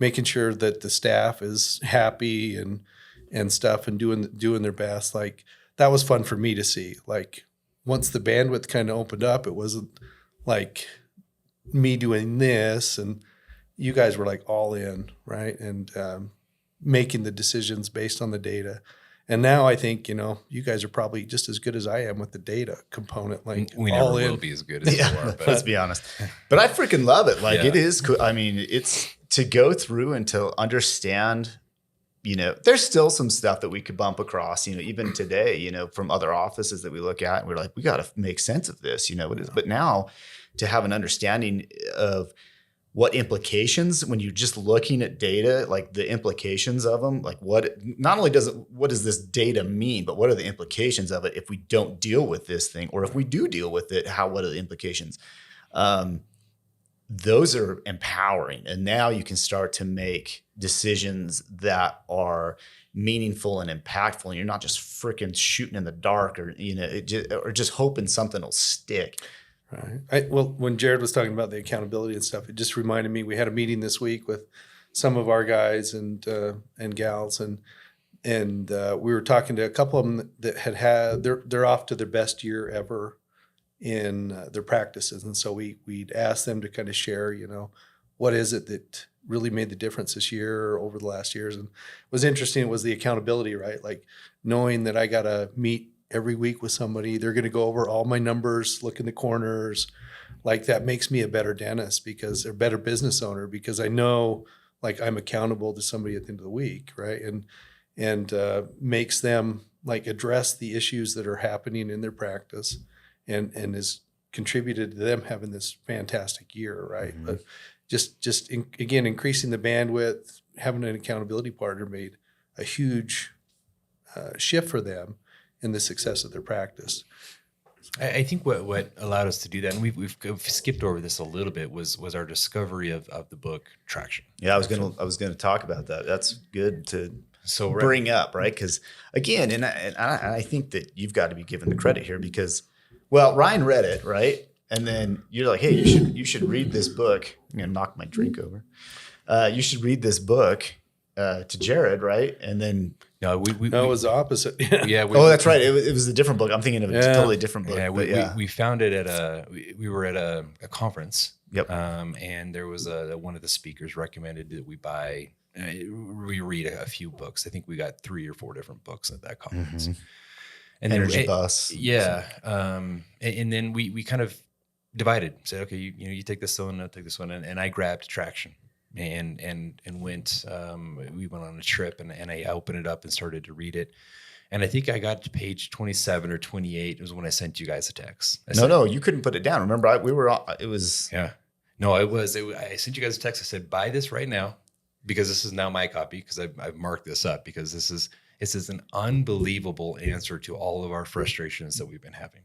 making sure that the staff is happy and stuff, and doing their best. Like, that was fun for me to see. Like, once the bandwidth kind of opened up, it wasn't like me doing this, and you guys were like all in, right? And making the decisions based on the data. And now I think, you guys are probably just as good as I am with the data component. Like, we all never in. will be as good as you are. But Let's be honest. But I freaking love it. Like, it is cool. I mean, it's to go through and to understand, there's still some stuff that we could bump across, even today, from other offices that we look at, and we're like, we got to make sense of this, what is, but now to have an understanding of what implications, when you're just looking at data, like the implications of them, like what does this data mean, but what are the implications of it if we don't deal with this thing, or if we do deal with it, what are the implications? Those are empowering. And now you can start to make decisions that are meaningful and impactful. And you're not just freaking shooting in the dark, or, or just hoping something will stick. Right. Well, when Jared was talking about the accountability and stuff, it just reminded me, we had a meeting this week with some of our guys and gals, and we were talking to a couple of them that they're off to their best year ever in their practices. And so we'd asked them to kind of share, what is it that really made the difference this year or over the last years. And what was interesting was the accountability, right? Like, knowing that I got to meet every week with somebody, they're going to go over all my numbers, look in the corners. Like, that makes me a better dentist, because they're a better business owner, because I know, like, I'm accountable to somebody at the end of the week, right? And makes them, like, address the issues that are happening in their practice, and has contributed to them having this fantastic year, right? Mm-hmm. But again, increasing the bandwidth, having an accountability partner made a huge shift for them in the success of their practice. I think what allowed us to do that, and we've skipped over this a little bit, was our discovery of the book Traction. Yeah, I was gonna talk about that. That's good to bring up, right? Because again, and I think that you've got to be given the credit here, because, well, Ryan read it, right? And then you're like, hey, you should read this book. I'm gonna knock my drink over. You should read this book to Jared, right? And then no, it was the opposite. Yeah. That's right. It was a different book. I'm thinking of a totally different book. Yeah, we found it we were at a conference. Yep. And there was one of the speakers recommended that we buy. We read a few books. I think we got 3 or 4 different books at that conference. Mm-hmm. And Energy Bus. Yeah. And then we kind of divided. Said, okay, you take this one, I'll take this one, and I grabbed Traction. and went. We went on a trip, and I opened it up and started to read it. And I think I got to page 27 or 28. It was when I sent you guys a text. No, you couldn't put it down. Remember, it was. Yeah. No, I sent you guys a text. I said, buy this right now, because this is now my copy, because I've marked this up, because this is an unbelievable answer to all of our frustrations that we've been having.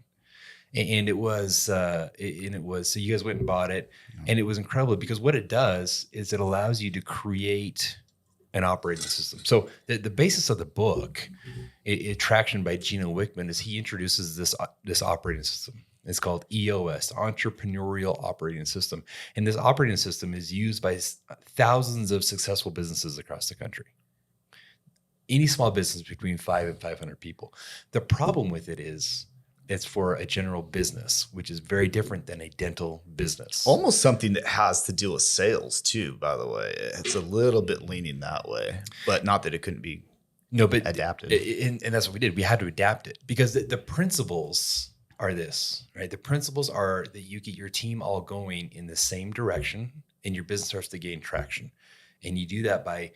And it was, so you guys went and bought it, and it was incredible, because what it does is it allows you to create an operating system. So the basis of the book, Traction by Gino Wickman, is he introduces this operating system. It's called EOS, Entrepreneurial Operating System. And this operating system is used by thousands of successful businesses across the country. Any small business between 5 and 500 people. The problem with it is it's for a general business, which is very different than a dental business. Almost something that has to deal with sales too, by the way. It's a little bit leaning that way, but not that it couldn't be adapted. And that's what we did. We had to adapt it, because the principles are this, right? The principles are that you get your team all going in the same direction, and your business starts to gain traction. And you do that by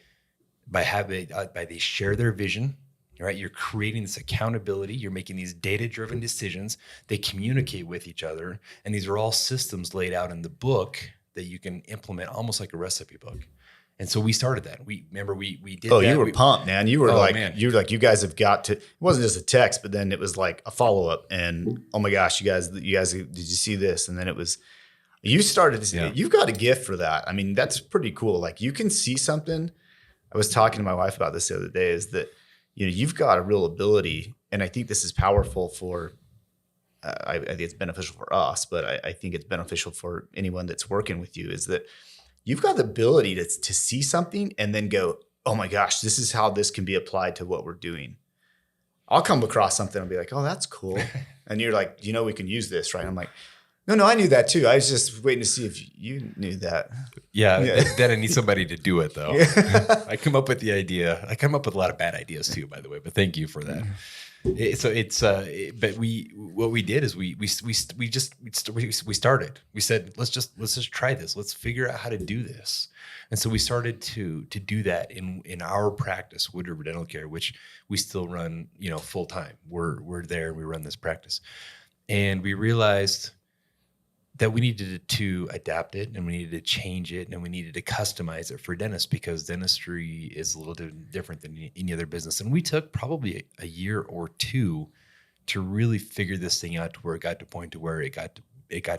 they share their vision, right? You're creating this accountability. You're making these data-driven decisions. They communicate with each other. And these are all systems laid out in the book that you can implement almost like a recipe book. And so we started that. We did. Oh, that. you were pumped, man. You were you guys have got to. It wasn't just a text, but then it was like a follow up. And oh my gosh, you guys, did you see this? And then it was, you started to see. You've got a gift for that. I mean, that's pretty cool. Like, you can see something. I was talking to my wife about this the other day. Is that you've got a real ability, and I think this is powerful for. I think it's beneficial for us, but I think it's beneficial for anyone that's working with you. Is that you've got the ability to see something and then go, oh my gosh, this is how this can be applied to what we're doing. I'll come across something and be like, oh, that's cool. And you're like, we can use this, right? I'm like, no, I knew that too. I was just waiting to see if you knew that. Yeah. Then I need somebody to do it though. Yeah. I come up with the idea. I come up with a lot of bad ideas too, by the way, but thank you for that. But what we did is we started. We said, let's just try this. Let's figure out how to do this. And so we started to do that in our practice, Wood River Dental Care, which we still run, full time. We're there. We run this practice, and we realized that we needed to adapt it, and we needed to change it, and we needed to customize it for dentists, because dentistry is a little different than any other business. And we took probably a year or two to really figure this thing out, to where it got to point to where it got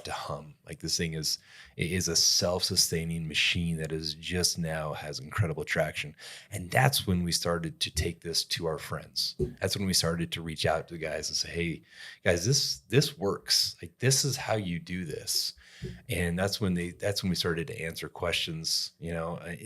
to hum. Like, this thing is a self-sustaining machine that is just now has incredible traction. And that's when we started to take this to our friends. That's when we started to reach out to the guys and say, hey guys, this works. Like, this is how you do this. And that's when we started to answer questions.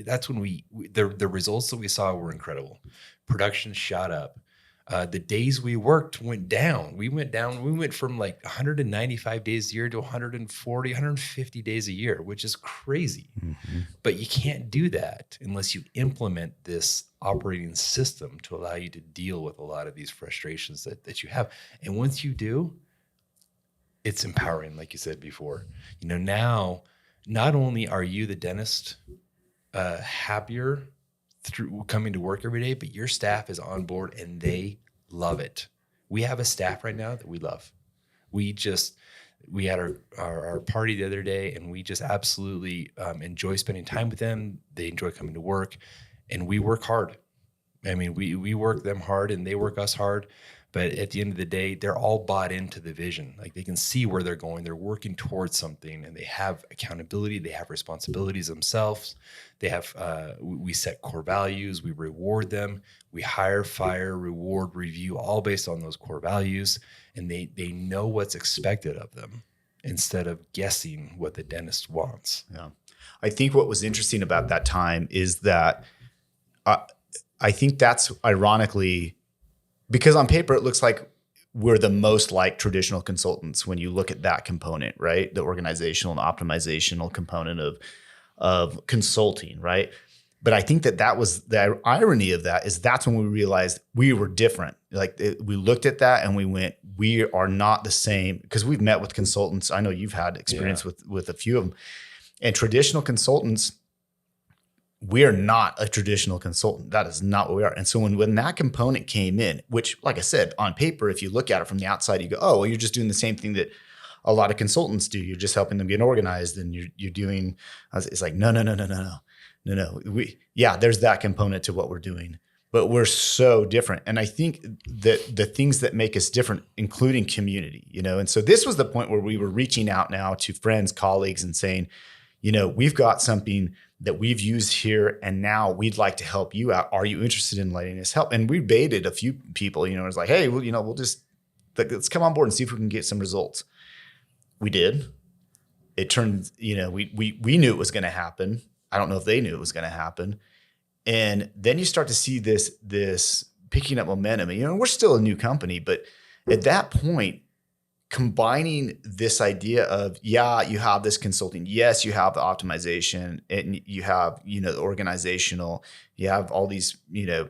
That's when the results that we saw were incredible. Production shot up. The days we worked went down. We went from like 195 days a year to 140, 150 days a year, which is crazy. Mm-hmm. But you can't do that unless you implement this operating system to allow you to deal with a lot of these frustrations that you have. And once you do, it's empowering, like you said before. Now, not only are you, the dentist, happier through coming to work every day, but your staff is on board and they love it. We have a staff right now that we love. We had our party the other day, and we just absolutely enjoy spending time with them. They enjoy coming to work, and we work hard. I mean, we work them hard and they work us hard. But at the end of the day, they're all bought into the vision. Like, they can see where they're going. They're working towards something, and they have accountability. They have responsibilities themselves. They have, we set core values. We reward them. We hire, fire, reward, review, all based on those core values. And they know what's expected of them instead of guessing what the dentist wants. Yeah. I think what was interesting about that time is that I think that's ironically, because on paper, it looks like we're the most like traditional consultants when you look at that component, right? The organizational and optimizational component of consulting, right? But I think that was the irony of that is that's when we realized we were different. Like, we looked at that and we went, we are not the same, because we've met with consultants. I know you've had experience with a few of them, and traditional consultants we are not a traditional consultant. That is not what we are. And so when that component came in, which, like I said, on paper, if you look at it from the outside, you go, oh, well, you're just doing the same thing that a lot of consultants do. You're just helping them get organized, and you're doing. It's like no. There's that component to what we're doing, but we're so different. And I think that the things that make us different, including community, and so this was the point where we were reaching out now to friends, colleagues, and saying, we've got something that we've used here, and now we'd like to help you out. Are you interested in letting us help? And we baited a few people, it was like, hey, well, we'll just, let's come on board and see if we can get some results. We did. It turned, we knew it was going to happen. I don't know if they knew it was going to happen. And then you start to see this picking up momentum. And, we're still a new company, but at that point, combining this idea of, you have this consulting, yes, you have the optimization, and you have, the organizational, you have all these,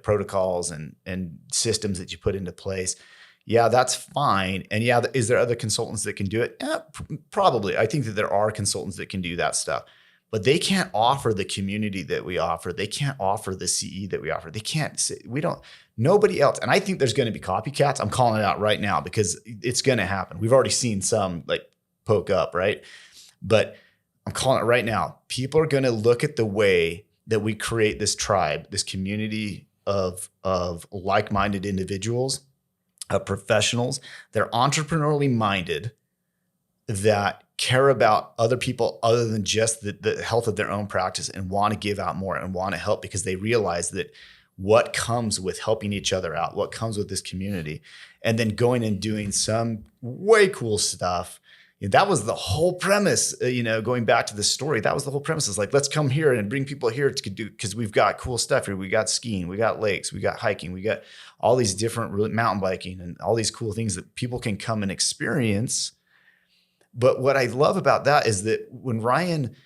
protocols and systems that you put into place. Yeah, that's fine. And is there other consultants that can do it? Probably. I think that there are consultants that can do that stuff, but they can't offer the community that we offer. They can't offer the CE that we offer. They can't say, nobody else. And I think there's going to be copycats. I'm calling it out right now because it's going to happen. We've already seen some poke up, right? But I'm calling it right now. People are going to look at the way that we create this tribe, this community of like-minded individuals, professionals. They're entrepreneurially minded, that care about other people other than just the health of their own practice, and want to give out more and want to help, because they realize that what comes with helping each other out, what comes with this community, and then going and doing some way cool stuff. That was the whole premise, going back to the story. That was the whole premise. Is like, let's come here and bring people here to do, because we've got cool stuff here. We got skiing, we got lakes, we got hiking, we got all these different mountain biking and all these cool things that people can come and experience. But what I love about that is that when Ryan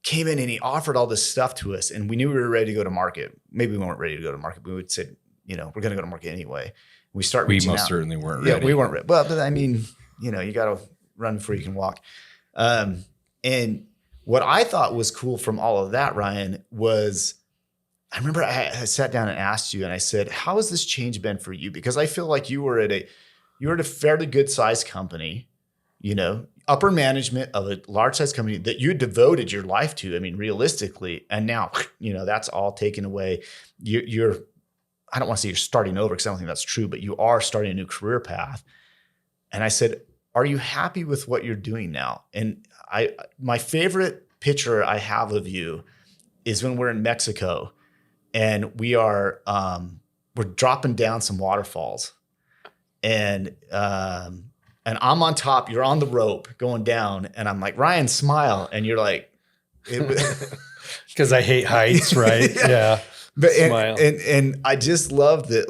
came in and he offered all this stuff to us, and we knew we were ready to go to market. Maybe we weren't ready to go to market, but we would say, we're going to go to market anyway. We start reaching out. We most certainly weren't ready. Yeah, we weren't ready. Well, but I mean, you got to run before you can walk. And what I thought was cool from all of that, Ryan, was I remember I sat down and asked you, and I said, how has this change been for you? Because I feel like you were at a fairly good sized company, upper management of a large size company that you devoted your life to. I mean, realistically, and now, that's all taken away. You're, I don't want to say you're starting over, because I don't think that's true, but you are starting a new career path. And I said, are you happy with what you're doing now? And my favorite picture I have of you is when we're in Mexico, and we're dropping down some waterfalls, and I'm on top, you're on the rope going down, and I'm like, Ryan, smile. And you're like, because I hate heights, right? Yeah. But Smile. And I just love that.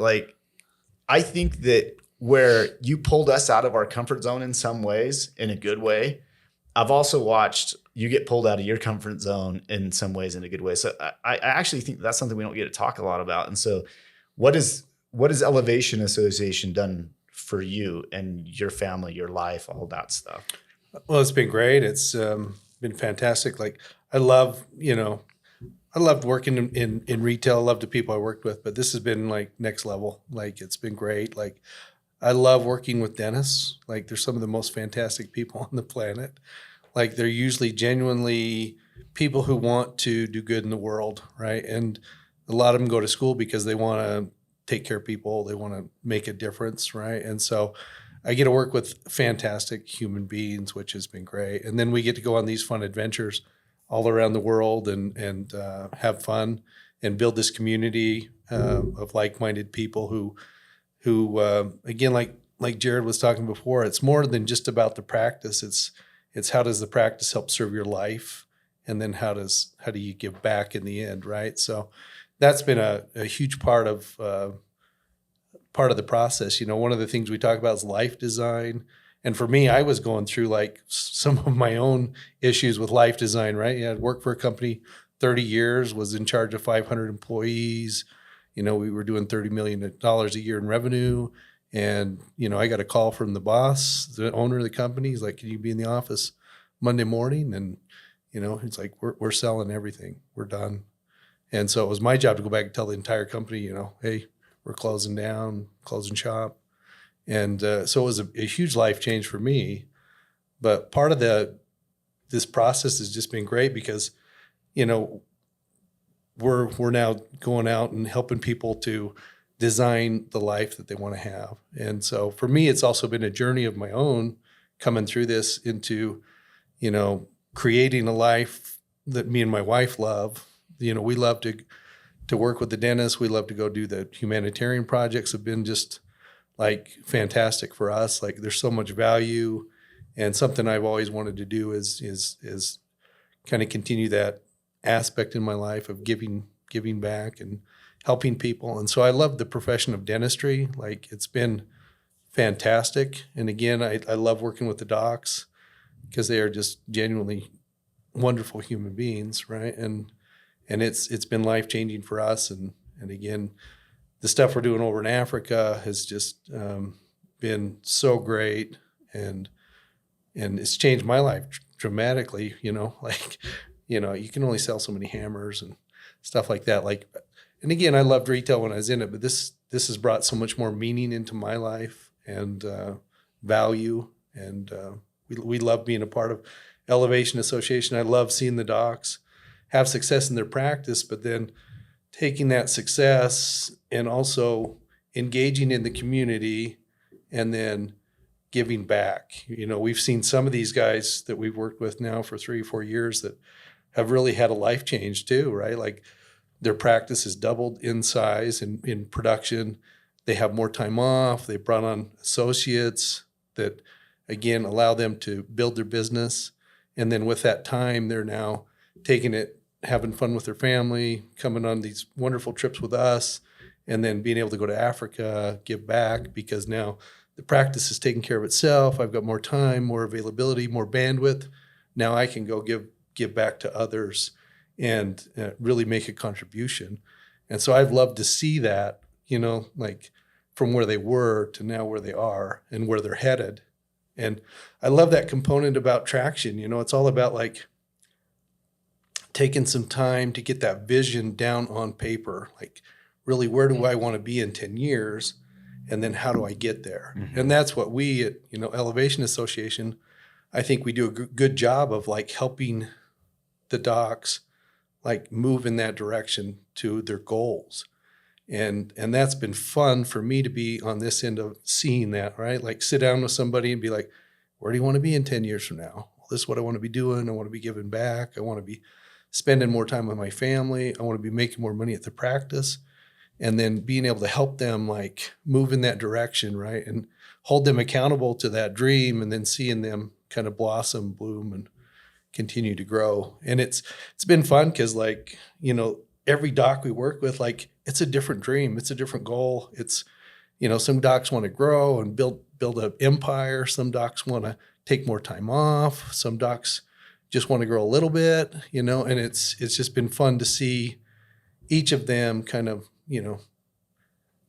I think that where you pulled us out of our comfort zone in some ways, in a good way, I've also watched you get pulled out of your comfort zone in some ways in a good way. So I actually think that's something we don't get to talk a lot about. And so what is Elevation Association done for you and your family, your life, all that stuff? Well, it's been great. It's been fantastic. I love, I loved working in retail. I love the people I worked with, but this has been next level. It's been great. I love working with dentists. They're some of the most fantastic people on the planet. They're usually genuinely people who want to do good in the world, right? And a lot of them go to school because they want to take care of people. They want to make a difference, right? And so I get to work with fantastic human beings, which has been great. And then we get to go on these fun adventures all around the world and have fun and build this community of like-minded people who again, like Jared was talking before, it's more than just about the practice. It's how does the practice help serve your life, and then how do you give back in the end, right? So that's been a huge part of the process. One of the things we talk about is life design. And for me, I was going through some of my own issues with life design, right? I'd worked for a company 30 years, was in charge of 500 employees. We were doing $30 million a year in revenue. And, I got a call from the boss, the owner of the company. He's like, can you be in the office Monday morning? And, he's like, we're selling everything. We're done. And so it was my job to go back and tell the entire company, hey, we're closing down, closing shop. And so it was a huge life change for me. But part of this process has just been great because, we're now going out and helping people to design the life that they want to have. And so for me, it's also been a journey of my own coming through this into, creating a life that me and my wife love. We love to work with the dentist. We love to go do the humanitarian projects have been just like fantastic for us. Like there's so much value, and something I've always wanted to do is kind of continue that aspect in my life of giving back and helping people. And so I love the profession of dentistry. Like it's been fantastic. And again, I love working with the docs because they are just genuinely wonderful human beings, right? And it's been life-changing for us. And again, the stuff we're doing over in Africa has just been so great, and it's changed my life dramatically. You can only sell so many hammers and stuff like that. And again, I loved retail when I was in it, but this has brought so much more meaning into my life and value. And we love being a part of Elevation Association. I love seeing the docs have success in their practice, but then taking that success and also engaging in the community and then giving back. We've seen some of these guys that we've worked with now for 3 or 4 years that have really had a life change too, right? Like their practice has doubled in size and in production. They have more time off. They brought on associates that, again, allow them to build their business. And then with that time, they're now taking it, having fun with their family, coming on these wonderful trips with us, and then being able to go to Africa, give back, because now the practice is taking care of itself. I've got more time, more availability, more bandwidth. Now I can go give back to others and really make a contribution. And so I've loved to see that, like from where they were to now where they are and where they're headed. And I love that component about traction. It's all about like taking some time to get that vision down on paper. Like really, where do I want to be in 10 years? And then how do I get there? Mm-hmm. And that's what we at, Elevation Association, I think we do a good job of like helping the docs like move in that direction to their goals. And that's been fun for me to be on this end of seeing that, right? Like sit down with somebody and be like, where do you want to be in 10 years from now? Well, this is what I want to be doing. I want to be giving back. I want to be spending more time with my family. I want to be making more money at the practice. And then being able to help them like move in that direction, right? And hold them accountable to that dream, and then seeing them kind of blossom, bloom, and continue to grow. And it's been fun because like, every doc we work with, like it's a different dream. It's a different goal. It's, some docs want to grow and build an empire. Some docs want to take more time off. Some docs just want to grow a little bit, and it's just been fun to see each of them kind of,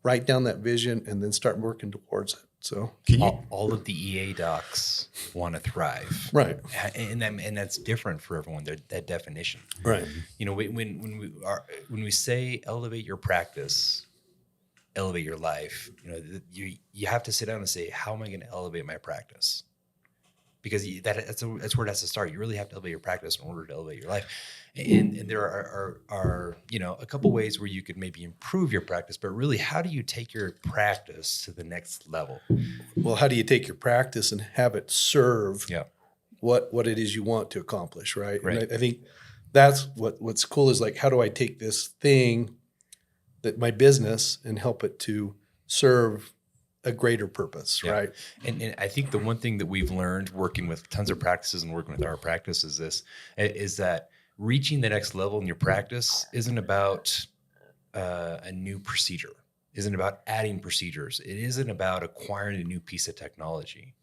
write down that vision and then start working towards it. So all of the EA docs want to thrive, right? And that's different for everyone. That definition, right? When we say elevate your practice, elevate your life, you have to sit down and say, how am I going to elevate my practice? Because that's where it has to start. You really have to elevate your practice in order to elevate your life. And there are a couple ways where you could maybe improve your practice, but really, how do you take your practice to the next level? Well, how do you take your practice and have it serve what it is you want to accomplish, right? Right. And I think that's what's cool is like, how do I take this thing, that my business, and help it to serve a greater purpose, right? And I think the one thing that we've learned working with tons of practices and working with our practice is that reaching the next level in your practice isn't about a new procedure, isn't about adding procedures. It isn't about acquiring a new piece of technology.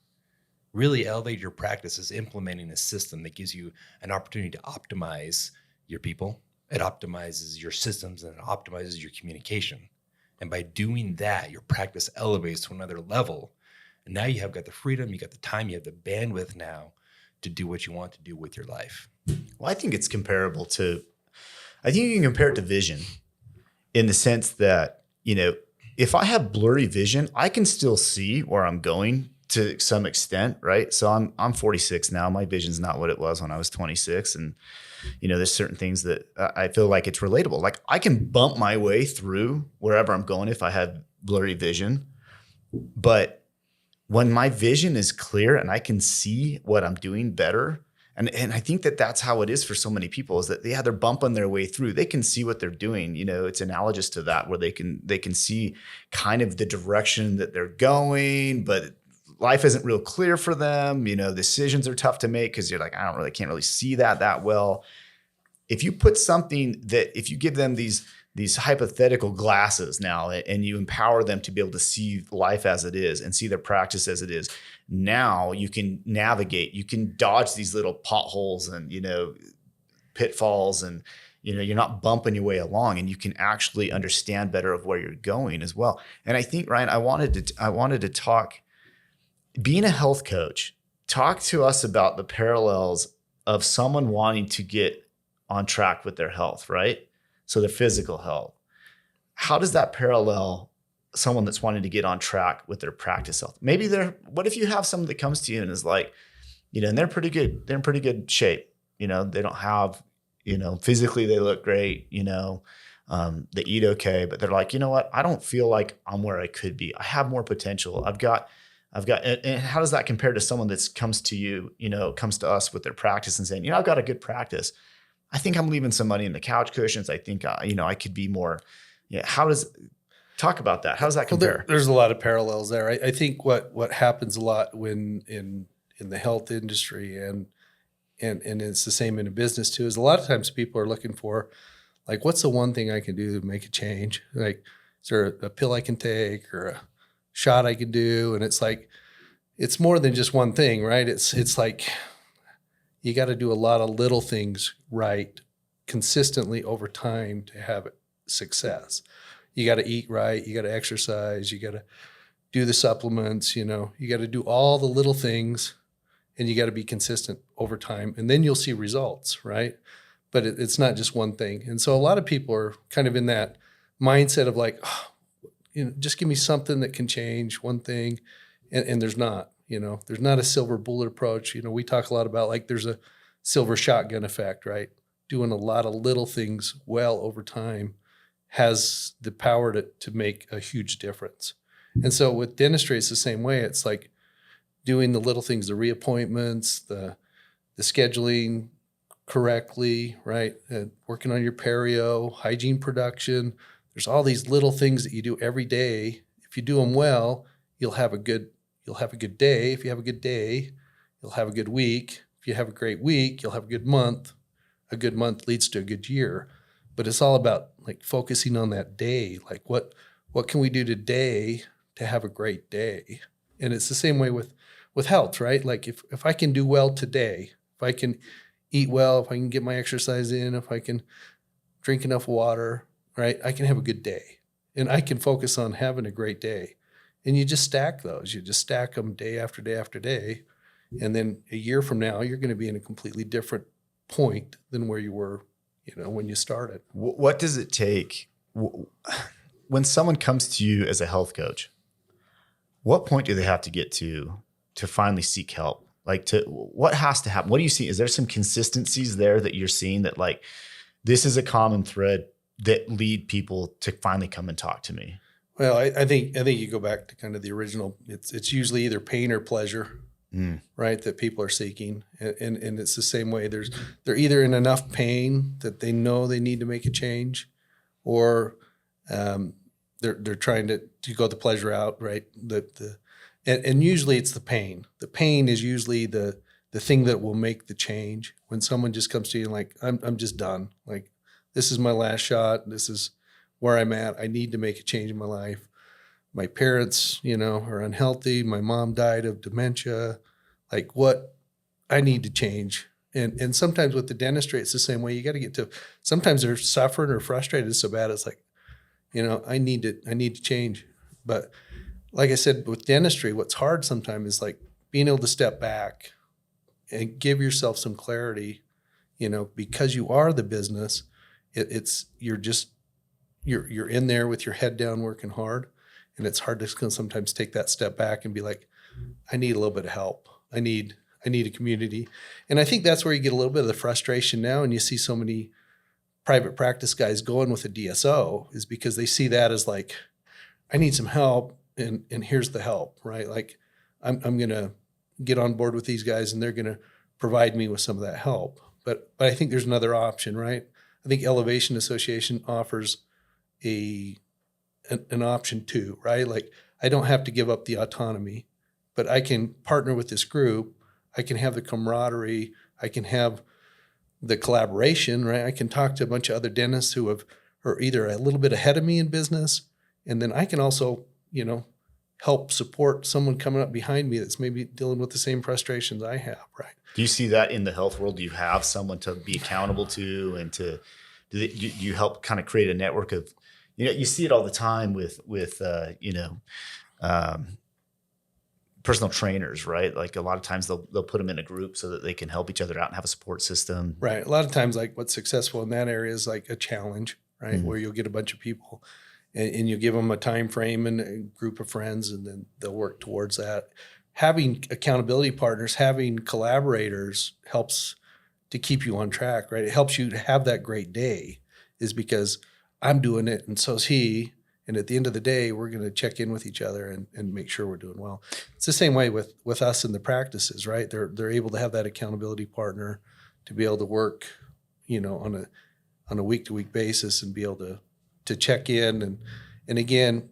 Really elevate your practice is implementing a system that gives you an opportunity to optimize your people. It optimizes your systems and it optimizes your communication. And by doing that, your practice elevates to another level. And now you have got the freedom, you got the time, you have the bandwidth now to do what you want to do with your life. Well, I think it's comparable to, I think you can compare it to vision in the sense that, if I have blurry vision, I can still see where I'm going to some extent, right? So I'm 46 now. My vision's not what it was when I was 26. And, there's certain things that I feel like it's relatable. Like I can bump my way through wherever I'm going if I have blurry vision. But when my vision is clear and I can see what I'm doing better, and I think that that's how it is for so many people, is that they're bumping their way through. They can see what they're doing. It's analogous to that, where they can see kind of the direction that they're going, but life isn't real clear for them. Decisions are tough to make because you're like, can't really see that well. If you put if you give them these hypothetical glasses now, and you empower them to be able to see life as it is and see their practice as it is, now you can navigate, you can dodge these little potholes and, pitfalls, and, you're not bumping your way along, and you can actually understand better of where you're going as well. And I think, Ryan, I wanted to talk, being a health coach, talk to us about the parallels of someone wanting to get on track with their health, right? So their physical health. How does that parallel someone that's wanting to get on track with their practice health? Maybe what if you have someone that comes to you and is like, and they're pretty good, they're in pretty good shape. They don't have, physically they look great, they eat okay, but they're like, you know what? I don't feel like I'm where I could be. I have more potential. I've got, and how does that compare to someone that comes to you, comes to us with their practice and saying, I've got a good practice. I think I'm leaving some money in the couch cushions. I think, I could be more. Yeah. Talk about that? How does that compare? Well, there's a lot of parallels there. I think what happens a lot when in the health industry and it's the same in a business too, is a lot of times people are looking for, like, what's the one thing I can do to make a change? Like, is there a pill I can take or a shot I can do? And it's like, it's more than just one thing, right? It's like, you got to do a lot of little things right consistently over time to have success. You got to eat right. You got to exercise. You got to do the supplements. You got to do all the little things, and you got to be consistent over time, and then you'll see results, right? But it's not just one thing. And so a lot of people are kind of in that mindset of like, just give me something that can change one thing. And there's not. There's not a silver bullet approach. We talk a lot about, like, there's a silver shotgun effect, right? Doing a lot of little things well over time has the power to make a huge difference. And so with dentistry, it's the same way. It's like doing the little things, the reappointments, the scheduling correctly, right? Working on your perio, hygiene production. There's all these little things that you do every day. If you do them well, you'll have a good day. If you have a good day, you'll have a good week. If you have a great week, you'll have a good month. A good month leads to a good year. But it's all about, like, focusing on that day. Like, what can we do today to have a great day? And it's the same way with health, right? Like, if I can do well today, if I can eat well, if I can get my exercise in, if I can drink enough water, right, I can have a good day. And I can focus on having a great day. And you just stack those. You just stack them day after day after day. And then a year from now, you're going to be in a completely different point than where you were, when you started. What does it take when someone comes to you as a health coach? What point do they have to get to finally seek help? Like, what has to happen? What do you see? Is there some consistencies there that you're seeing that, like, this is a common thread that lead people to finally come and talk to me? Well, I think you go back to kind of the original. It's usually either pain or pleasure, right, that people are seeking, and it's the same way. They're either in enough pain that they know they need to make a change, or they're trying to go the pleasure route, right? And usually it's the pain. The pain is usually the thing that will make the change. When someone just comes to you and like, I'm just done. Like, this is my last shot. This is where I'm at. I need to make a change in my life. My parents, are unhealthy. My mom died of dementia. Like, what? I need to change. And sometimes with the dentistry, it's the same way. You got to get to, sometimes they're suffering or frustrated so bad. It's like, I need to change. But like I said, with dentistry, what's hard sometimes is like being able to step back and give yourself some clarity, because you are the business, you're in there with your head down working hard, and it's hard to sometimes take that step back and be like, I need a little bit of help. I need a community. And I think that's where you get a little bit of the frustration now, and you see so many private practice guys going with a DSO is because they see that as like, I need some help, and here's the help, right? Like I'm going to get on board with these guys and they're going to provide me with some of that help. But I think there's another option, right? I think Elevation Association offers an option too, right? Like I don't have to give up the autonomy, but I can partner with this group. I can have the camaraderie. I can have the collaboration, right? I can talk to a bunch of other dentists who are either a little bit ahead of me in business, and then I can also, help support someone coming up behind me that's maybe dealing with the same frustrations I have, right? Do you see that in the health world? Do you have someone to be accountable to, and do you help kind of create a network of, you see it all the time with personal trainers, right? Like a lot of times they'll put them in a group so that they can help each other out and have a support system. Right. A lot of times, like what's successful in that area is like a challenge, right? Mm-hmm. Where you'll get a bunch of people and you give them a time frame and a group of friends, and then they'll work towards that. Having accountability partners, having collaborators helps to keep you on track, right? It helps you to have that great day, is because I'm doing it and so's he. And at the end of the day, we're going to check in with each other and make sure we're doing well. It's the same way with us in the practices, right? They're able to have that accountability partner to be able to work, on a week-to-week basis and be able to check in. And again,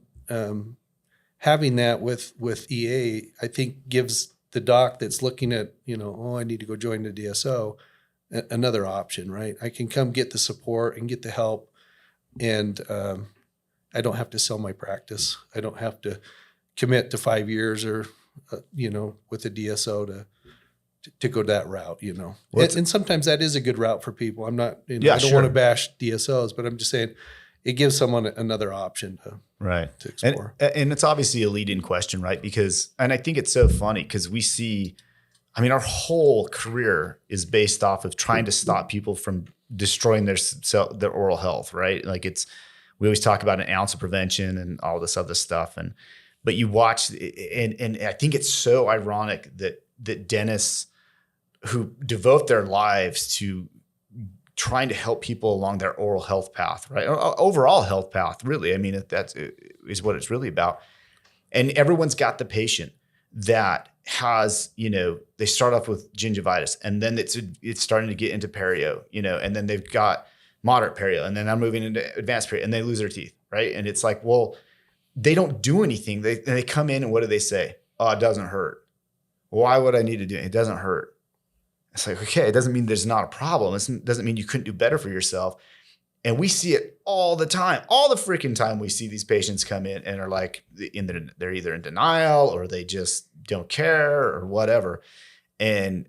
having that with EA, I think gives the doc that's looking at, I need to go join the DSO, another option, right? I can come get the support and get the help, and I don't have to sell my practice. I don't have to commit to 5 years or, with a DSO to go that route, and sometimes that is a good route for people. I'm not, I don't want to bash DSOs, but I'm just saying it gives someone another option to explore. And it's obviously a lead-in question, right? And I think it's so funny because we see, our whole career is based off of trying to stop people from destroying their oral health, right? Like we always talk about an ounce of prevention and all this other stuff. But you watch, and I think it's so ironic that dentists who devote their lives to trying to help people along their oral health path, right? Or overall health path, really. That is what it's really about. And everyone's got the patient that has, they start off with gingivitis, and then it's starting to get into perio, and then they've got moderate perio, and then I'm moving into advanced perio, and they lose their teeth, right? And it's like, well, they don't do anything. They come in, and what do they say? Oh, it doesn't hurt. Why would I need to do it? It doesn't hurt. It's like, okay, it doesn't mean there's not a problem. It doesn't mean you couldn't do better for yourself. And we see it all the time. All the freaking time we see these patients come in and are like, they're either in denial or they just don't care or whatever. And,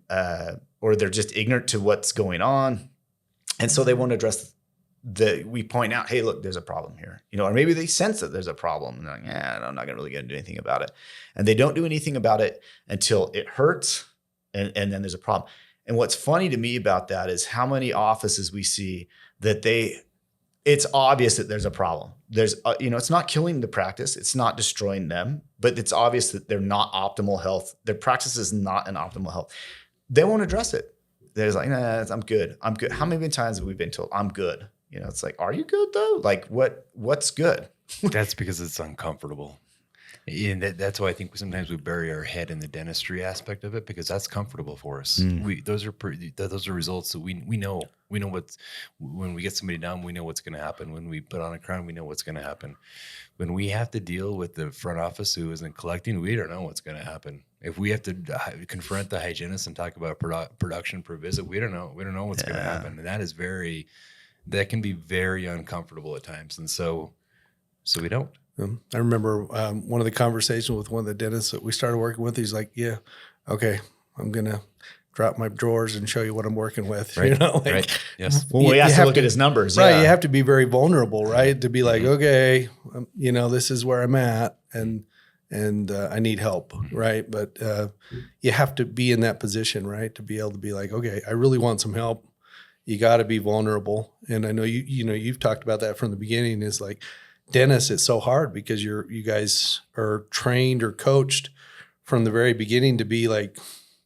or they're just ignorant to what's going on. And so they won't address we point out, hey, look, there's a problem here, or maybe they sense that there's a problem and they're like, I'm not really going to do anything about it. And they don't do anything about it until it hurts. And then there's a problem. And what's funny to me about that is how many offices we see that it's obvious that there's a problem. There's, it's not killing the practice. It's not destroying them, but it's obvious that they're not optimal health. Their practice is not an optimal health. They won't address it. They're just like, nah, I'm good. I'm good. How many times have we been told I'm good? It's like, are you good though? Like what's good? That's because it's uncomfortable. And that's why I think sometimes we bury our head in the dentistry aspect of it, because that's comfortable for us. Those are results that we know. We know when we get somebody down, we know what's going to happen. When we put on a crown, we know what's going to happen. When we have to deal with the front office who isn't collecting, we don't know what's going to happen. If we have to confront the hygienist and talk about production per visit, we don't know. We don't know what's going to happen, and that can be very uncomfortable at times. And so we don't. I remember one of the conversations with one of the dentists that we started working with. He's like, yeah, okay, I'm going to drop my drawers and show you what I'm working with. Right. Right. Yes. Well, we have to look at his numbers. Right. Yeah. You have to be very vulnerable, right? To be like, okay, this is where I'm at and I need help. Right. But you have to be in that position, right? To be able to be like, okay, I really want some help. You got to be vulnerable. And I know you've talked about that from the beginning, is like dentists, it's so hard because you guys are trained or coached from the very beginning to be like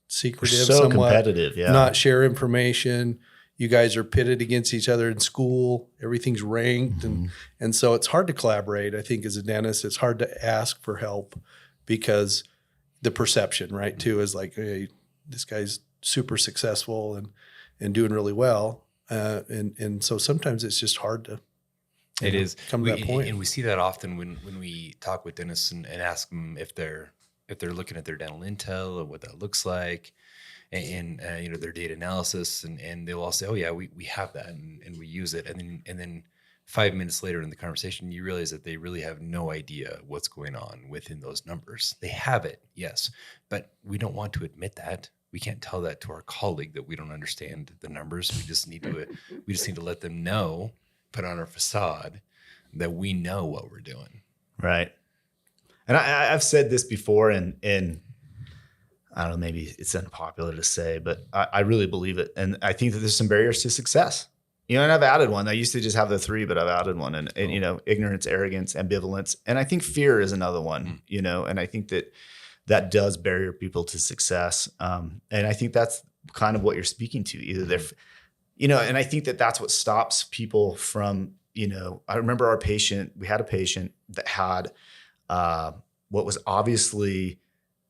secretive, We're so somewhat competitive, yeah. not share information. You guys are pitted against each other in school. Everything's ranked. And so it's hard to collaborate. I think as a dentist, it's hard to ask for help because the perception, right, too, is like, hey, this guy's super successful and doing really well. And so sometimes it's just hard to come to that point. And we see that often when we talk with dentists and ask them if they're looking at their dental intel or what that looks like, and their data analysis, and they'll all say, oh yeah, we have that and we use it, and then 5 minutes later in the conversation, you realize that they really have no idea what's going on within those numbers. They have it, yes, but we don't want to admit that. We can't tell that to our colleague that we don't understand the numbers. We just need to let them know, put on our facade that we know what we're doing. Right. And I've said this before, and I don't know, maybe it's unpopular to say, but I really believe it. And I think that there's some barriers to success. And I've added one. I used to just have the 3, but I've added one. And ignorance, arrogance, ambivalence. And I think fear is another one, and I think that does barrier people to success. And I think that's kind of what you're speaking to. Either they're, and I think that that's what stops people from, I remember we had a patient that had what was obviously,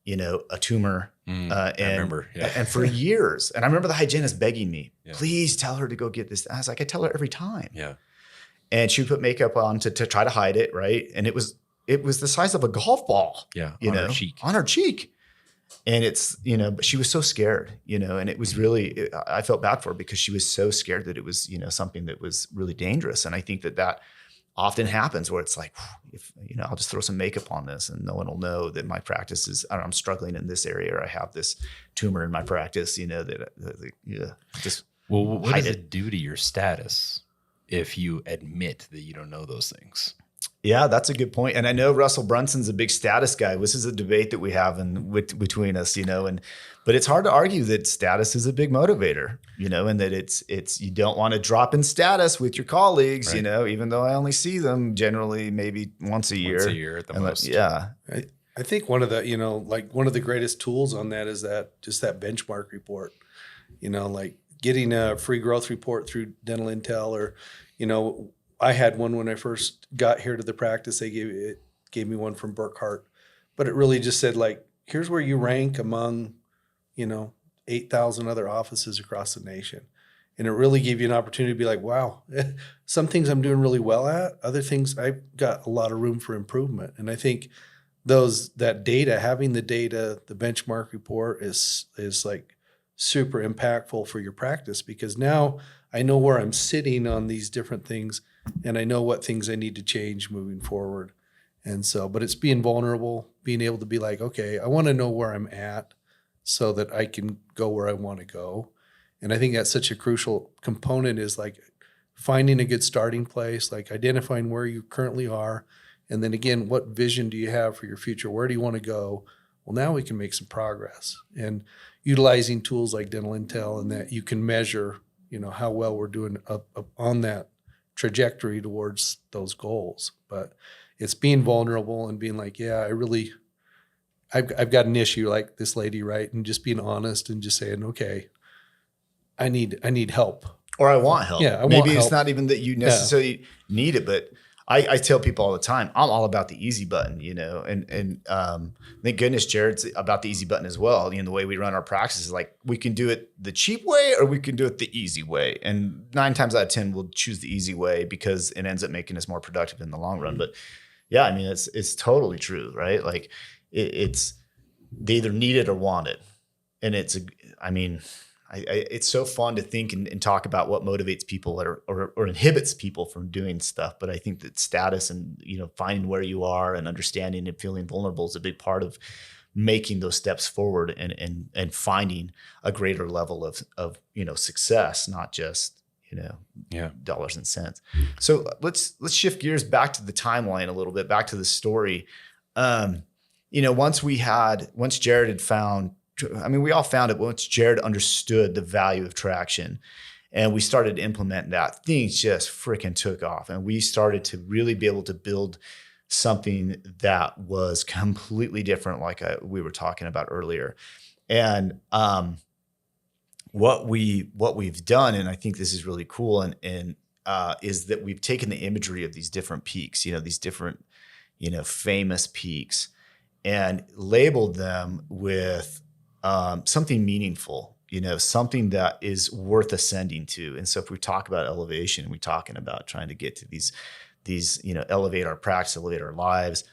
a tumor. I remember. Yeah. And for years. And I remember the hygienist begging me, please tell her to go get this. I was like, I tell her every time. Yeah. And she would put makeup on to try to hide it. Right. And it was the size of a golf ball. Yeah. On her cheek. And it's, but she was so scared, and it was really, I felt bad for her because she was so scared that it was, something that was really dangerous. And I think that often happens where it's like, if, I'll just throw some makeup on this and no one will know that my practice is, I'm struggling in this area, or I have this tumor in my practice, Well, what does it do to your status if you admit that you don't know those things? Yeah, that's a good point. And I know Russell Brunson's a big status guy. This is a debate that we have between us, but it's hard to argue that status is a big motivator, and that it's you don't want to drop in status with your colleagues, right. even though I only see them generally maybe once a year. Once a year at the most. Yeah. I think one of the, one of the greatest tools on that is that benchmark report, like getting a free growth report through Dental Intel, or, I had one when I first got here to the practice. They gave me one from Burkhart, but it really just said, like, here's where you rank among, 8,000 other offices across the nation. And it really gave you an opportunity to be like, wow, some things I'm doing really well at, other things I've got a lot of room for improvement. And I think that data, having the data, the benchmark report is like super impactful for your practice, because now I know where I'm sitting on these different things, and I know what things I need to change moving forward. And so, but it's being vulnerable, being able to be like, okay, I want to know where I'm at so that I can go where I want to go. And I think that's such a crucial component, is like finding a good starting place, like identifying where you currently are. And then again, what vision do you have for your future? Where do you want to go? Well, now we can make some progress, and utilizing tools like Dental Intel, and that you can measure, how well we're doing up on that trajectory towards those goals. But it's being vulnerable and being like, yeah, I've got an issue like this lady, right? And just being honest and just saying, okay, I need help. Or I want help. Yeah, Maybe want it's help. not even that you necessarily need it, but I tell people all the time, I'm all about the easy button, and thank goodness Jared's about the easy button as well. The way we run our practice is like, we can do it the cheap way or we can do it the easy way. And 9 times out of 10, we'll choose the easy way because it ends up making us more productive in the long run. But yeah, I mean, it's totally true, right? Like it's, they either need it or want it. And it's so fun to think and talk about what motivates people or inhibits people from doing stuff. But I think that status and, finding where you are and understanding and feeling vulnerable is a big part of making those steps forward and finding a greater level of success, not just, dollars and cents. So let's shift gears back to the timeline a little bit, back to the story. Once Jared had found, we all found it once Jared understood the value of traction. And we started to implement that. Things just freaking took off. And we started to really be able to build something that was completely different, like we were talking about earlier. And what we've done, and I think this is really cool, and is that we've taken the imagery of these different peaks, these different, famous peaks, and labeled them with something meaningful, something that is worth ascending to. And so if we talk about elevation, we're talking about trying to get to these, elevate our practice, elevate our lives.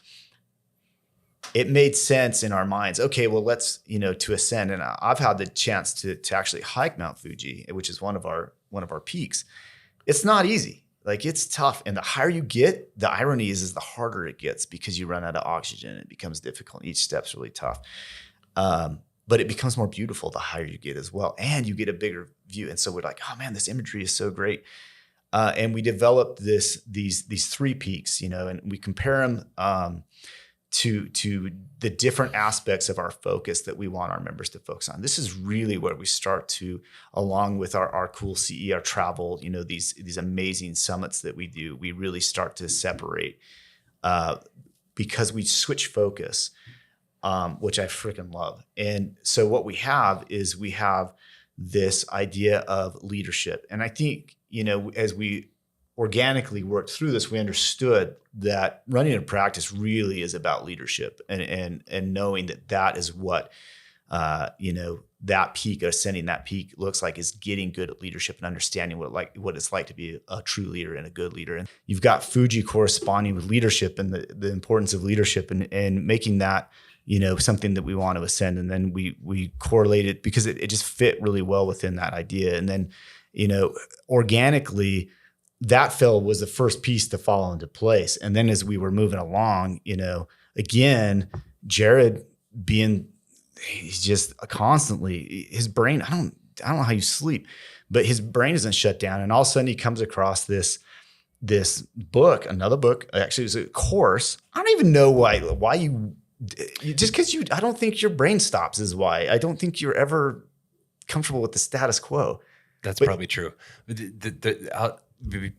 It made sense in our minds. Okay, well, let's, to ascend. And I've had the chance to actually hike Mount Fuji, which is one of our peaks. It's not easy. Like, it's tough. And the higher you get, the irony is the harder it gets, because you run out of oxygen. It becomes difficult. Each step's really tough. But it becomes more beautiful the higher you get as well. And you get a bigger view. And so we're like, oh man, this imagery is so great. And we developed these 3 peaks, and we compare them to the different aspects of our focus that we want our members to focus on. This is really where we start to, along with our cool CE, our travel, these amazing summits that we do, we really start to separate because we switch focus, which I freaking love. And so what we have is this idea of leadership. And I think, as we organically worked through this, we understood that running a practice really is about leadership, and knowing that is what, that peak, ascending that peak looks like, is getting good at leadership and understanding what it's like to be a true leader and a good leader. And you've got Fuji corresponding with leadership and the importance of leadership, and making that, something that we want to ascend. And then we correlate it because it just fit really well within that idea. And then, organically, that was the first piece to fall into place. And then as we were moving along, again, Jared he's just constantly, his brain, I don't know how you sleep, but his brain isn't shut down. And all of a sudden he comes across this book, another book, actually it was a course. I don't even know why you just because I don't think your brain stops is why. I don't think you're ever comfortable with the status quo. That's probably true.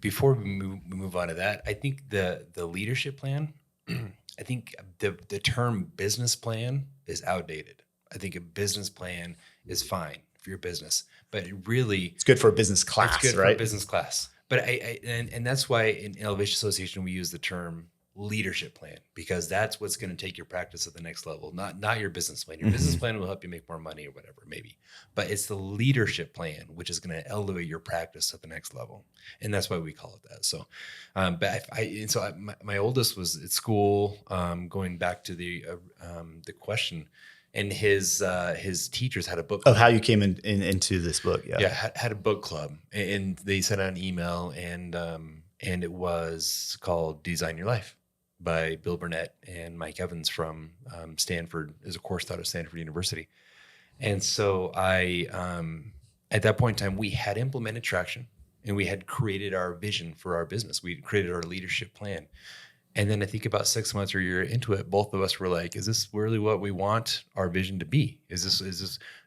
Before we move on to that, I think the leadership plan, I think the term business plan is outdated. I think a business plan is fine for your business, but it's good for a business class, it's good right? for a business class. But and that's why in Elevation Association we use the term leadership plan, because that's what's going to take your practice at the next level, not your business plan. Your business plan will help you make more money or whatever, maybe, but it's the leadership plan which is going to elevate your practice at the next level, and that's why we call it that. So, my oldest was at school, going back to the question, and his teachers had a book club. Of how you came into this book, had a book club, and they sent out an email, and it was called Design Your Life by Bill Burnett and Mike Evans from Stanford, is a course taught at Stanford University. And so at that point in time, we had implemented traction, and we had created our vision for our business. We created our leadership plan. And then I think about 6 months or a year into it, both of us were like, is this really what we want our vision to be? Is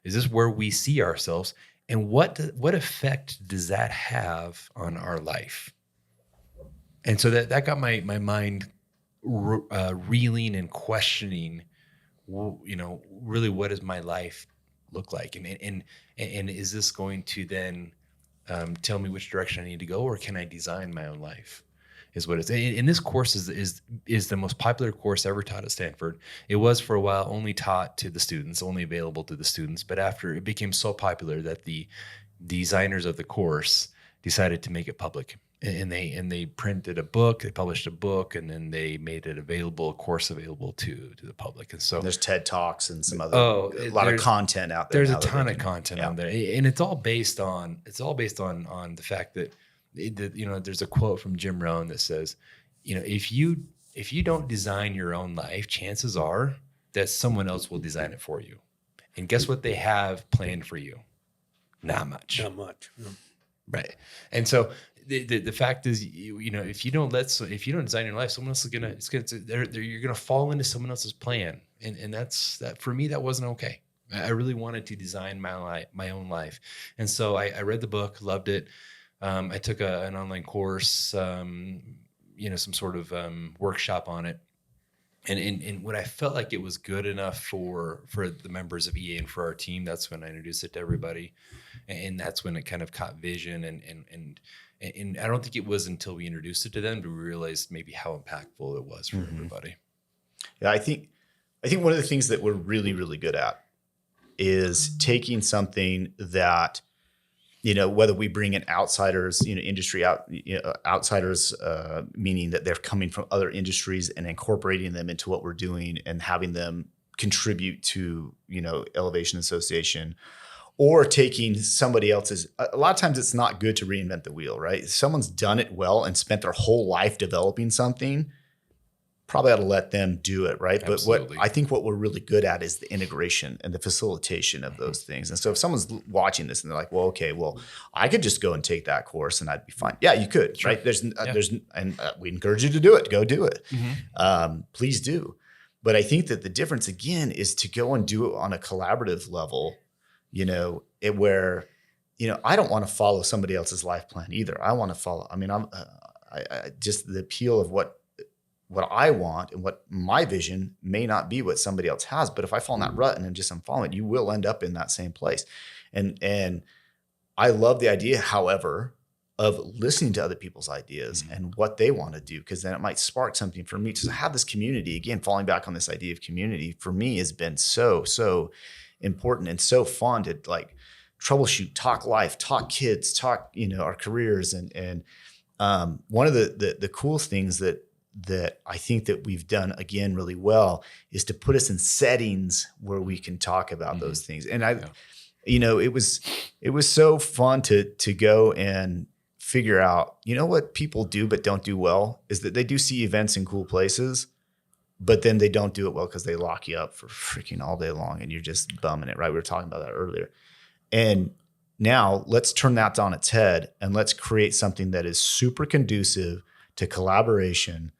this where we see ourselves? And what effect does that have on our life? And so that got my mind reeling and questioning, really, what does my life look like? And is this going to then tell me which direction I need to go, or can I design my own life? Is what it's. And this course is the most popular course ever taught at Stanford. It was for a while only taught to the students, only available to the students. But after it became so popular that the designers of the course decided to make it public. And they printed a book, they published a book, and then they made it available, a course available to the public. And so there's TED Talks and some other a lot of content out there. There's a ton of content on there, and it's all based on the fact that there's a quote from Jim Rohn that says, if you don't design your own life, chances are that someone else will design it for you. And guess what they have planned for you? Not much. No. Right. And so the fact is, if you don't design your life, someone else you're gonna fall into someone else's plan, and that for me that wasn't okay. I really wanted to design my own life. And so I read the book, loved it. I took an online course, some sort of workshop on it. And when I felt like it was good enough for the members of EA and for our team, that's when I introduced it to everybody. And that's when it kind of caught vision. And I don't think it was until we introduced it to them that we realized maybe how impactful it was for everybody. Yeah, I think one of the things that we're really, really good at is taking something that, whether we bring in outsiders, industry outsiders, meaning that they're coming from other industries, and incorporating them into what we're doing and having them contribute to, Elevation Association, or taking somebody else's. A lot of times it's not good to reinvent the wheel, right? If someone's done it well and spent their whole life developing something, probably ought to let them do it, right? Absolutely. But what we're really good at is the integration and the facilitation of those things. And so if someone's watching this and they're like, well, okay, well, I could just go and take that course and I'd be fine. Yeah, you could, right? We encourage you to do it. Go do it. Please do. But I think that the difference again is to go and do it on a collaborative level, where, I don't want to follow somebody else's life plan either. I want to follow, I just the appeal of what I want and what my vision may not be what somebody else has. But if I fall in that rut and I'm following it, you will end up in that same place. And I love the idea, however, of listening to other people's ideas and what they want to do, because then it might spark something for me. To have this community, again, falling back on this idea of community, for me has been so important and so fun to like troubleshoot, talk life, talk kids, talk, our careers. And one of the cool things that I think that we've done again really well is to put us in settings where we can talk about those things. And it was so fun to go and figure out, what people do but don't do well is that they do see events in cool places, but then they don't do it well because they lock you up for freaking all day long and you're just bumming it, right? We were talking about that earlier. And now let's turn that on its head and let's create something that is super conducive to collaboration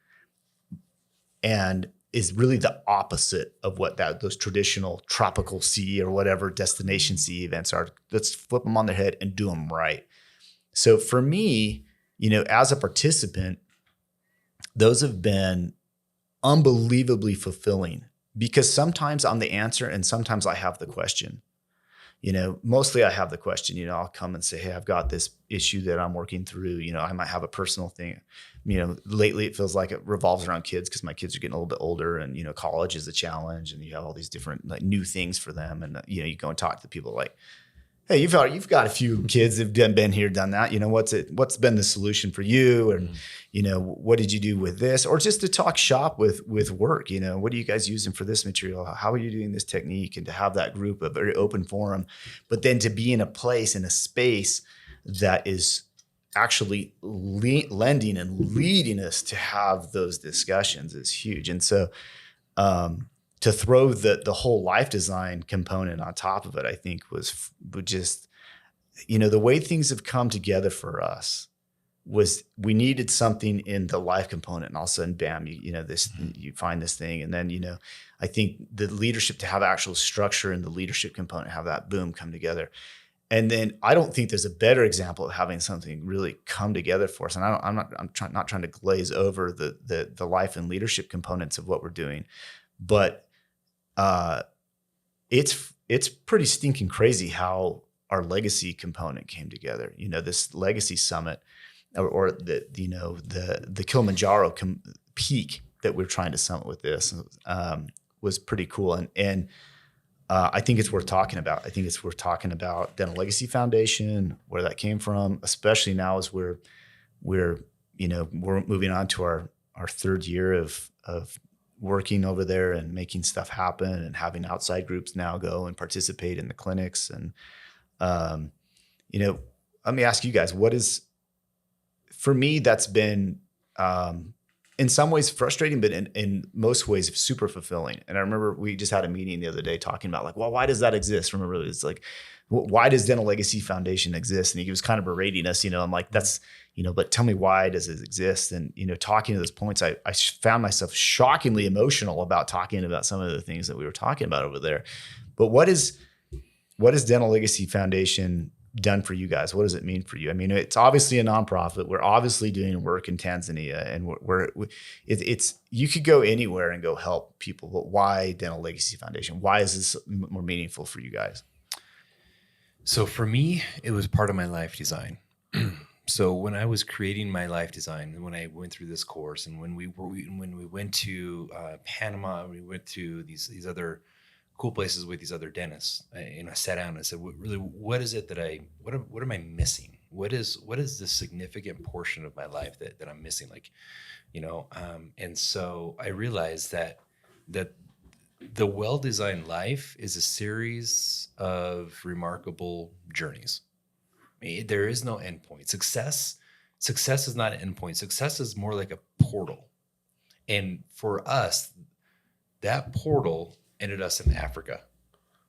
and is really the opposite of what those traditional tropical sea or whatever destination sea events are. Let's flip them on their head and do them right. So for me, as a participant, those have been unbelievably fulfilling, because sometimes I'm the answer and sometimes I have the question. Mostly I have the question. I'll come and say, hey, I've got this issue that I'm working through. I might have a personal thing. Lately it feels like it revolves around kids because my kids are getting a little bit older, and, college is a challenge, and you have all these different like new things for them. And, you go and talk to people like, hey, you've got a few kids that have been here, done that. What's been the solution for you? And, what did you do with this? Or just to talk shop with work, what are you guys using for this material? How are you doing this technique? And to have that group, a very open forum, but then to be in a place, in a space that is actually lending and leading us to have those discussions is huge. And so, to throw the whole life design component on top of it, I think would just, the way things have come together for us was we needed something in the life component, and all of a sudden, bam, you find this thing. And then, I think the leadership, to have actual structure in the leadership component, have that boom come together. And then I don't think there's a better example of having something really come together for us. And I'm not trying to glaze over the life and leadership components of what we're doing, but it's pretty stinking crazy how our legacy component came together. This legacy summit, or the Kilimanjaro peak that we're trying to summit with this was pretty cool. And I think it's worth talking about. I think it's worth talking about Dental Legacy Foundation, where that came from, especially now as we're moving on to our third year of working over there and making stuff happen, and having outside groups now go and participate in the clinics. And, let me ask you guys, for me, that's been, in some ways frustrating, but in most ways super fulfilling. And I remember we just had a meeting the other day talking about like, well, why does that exist? Remember, it's like, why does Dental Legacy Foundation exist? And he was kind of berating us, I'm like, that's, but tell me, why does it exist? And, talking to those points, I found myself shockingly emotional about talking about some of the things that we were talking about over there. But what is Dental Legacy Foundation done for you guys? What does it mean for you? I mean, it's obviously a nonprofit. We're obviously doing work in Tanzania, and it's you could go anywhere and go help people. But why Dental Legacy Foundation? Why is this more meaningful for you guys? So for me, it was part of my life design. So when I was creating my life design, when I went through this course, and when we went to Panama, we went to these other cool places with these other dentists. I sat down and I said, what is it that what am I missing? What is the significant portion of my life that I'm missing? Like, and so I realized that the well-designed life is a series of remarkable journeys. There is no endpoint. Success is not an endpoint. Success is more like a portal. And for us, that portal ended us in Africa.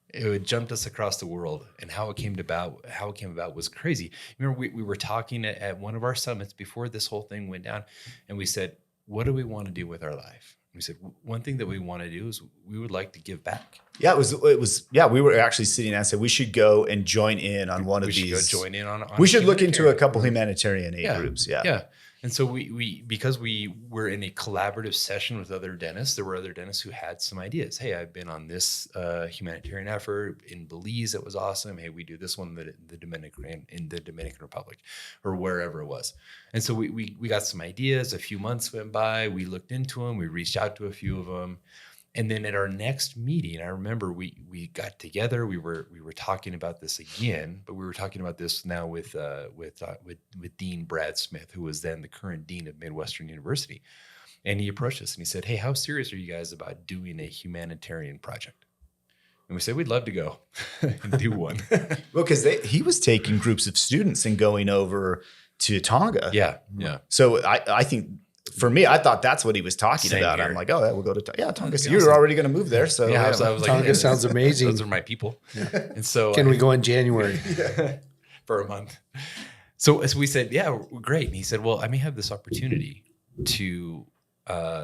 It jumped us across the world, and how it came about was crazy. Remember, we were talking at one of our summits before this whole thing went down, and we said, what do we want to do with our life? We said, one thing that we want to do is we would like to give back. Yeah, it was. Yeah, we were actually sitting and said we should go and join in on one of these. We should go join in on we should look into a couple humanitarian aid groups. Yeah. Yeah. And so because we were in a collaborative session with other dentists, there were other dentists who had some ideas. Hey, I've been on this humanitarian effort in Belize. It was awesome. Hey, we do this one in the Dominican Republic, or wherever it was. And so we got some ideas. A few months went by. We looked into them. We reached out to a few of them. And then at our next meeting, I remember we got together. We were talking about this again, but we were talking about this now with Dean Brad Smith, who was then the current dean of Midwestern University. And he approached us and he said, "Hey, how serious are you guys about doing a humanitarian project?" And we said, "We'd love to go and do one." Well, because he was taking groups of students and going over to Tonga. Yeah. So I think. For me, I thought that's what he was talking about. Here. I'm like, oh, yeah, we'll go to Tonga. So you're already going to move there. So I was like, Tonga sounds amazing. Those are my people. Yeah. And so can we go in January for a month? So as we said, yeah, great. And he said, well, I may have this opportunity to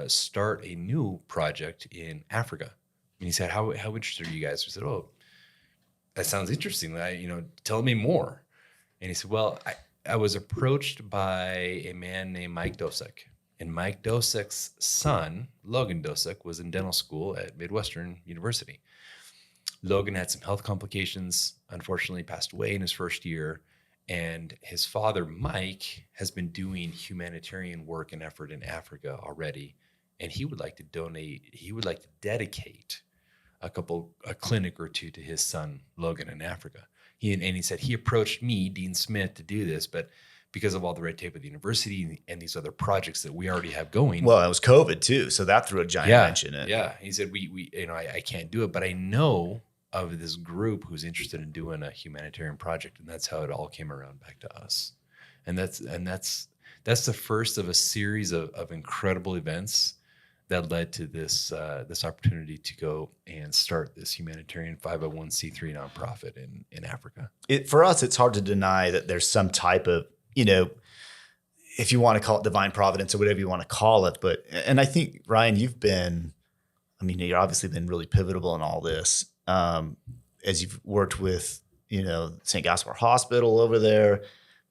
start a new project in Africa. And he said, how interested are you guys? We said, oh, that sounds interesting. Tell me more. And he said, well, I was approached by a man named Mike Dosek. And Mike Dosek's son, Logan Dosek, was in dental school at Midwestern University. Logan had some health complications, unfortunately passed away in his first year. And his father, Mike, has been doing humanitarian work and effort in Africa already. And he would like to dedicate a clinic or two to his son, Logan, in Africa. He said he approached me, Dean Smith, to do this, but because of all the red tape of the university and these other projects that we already have going. Well, it was COVID too, so that threw a giant wrench in it. Yeah, he said I can't do it, but I know of this group who's interested in doing a humanitarian project, and that's how it all came around back to us. And that's the first of a series of incredible events that led to this opportunity to go and start this humanitarian 501c3 nonprofit in Africa. For us, it's hard to deny that there's some type of, if you want to call it divine providence or whatever you want to call it. And I think, Ryan, you've obviously been really pivotal in all this as you've worked with, St. Gaspar Hospital over there.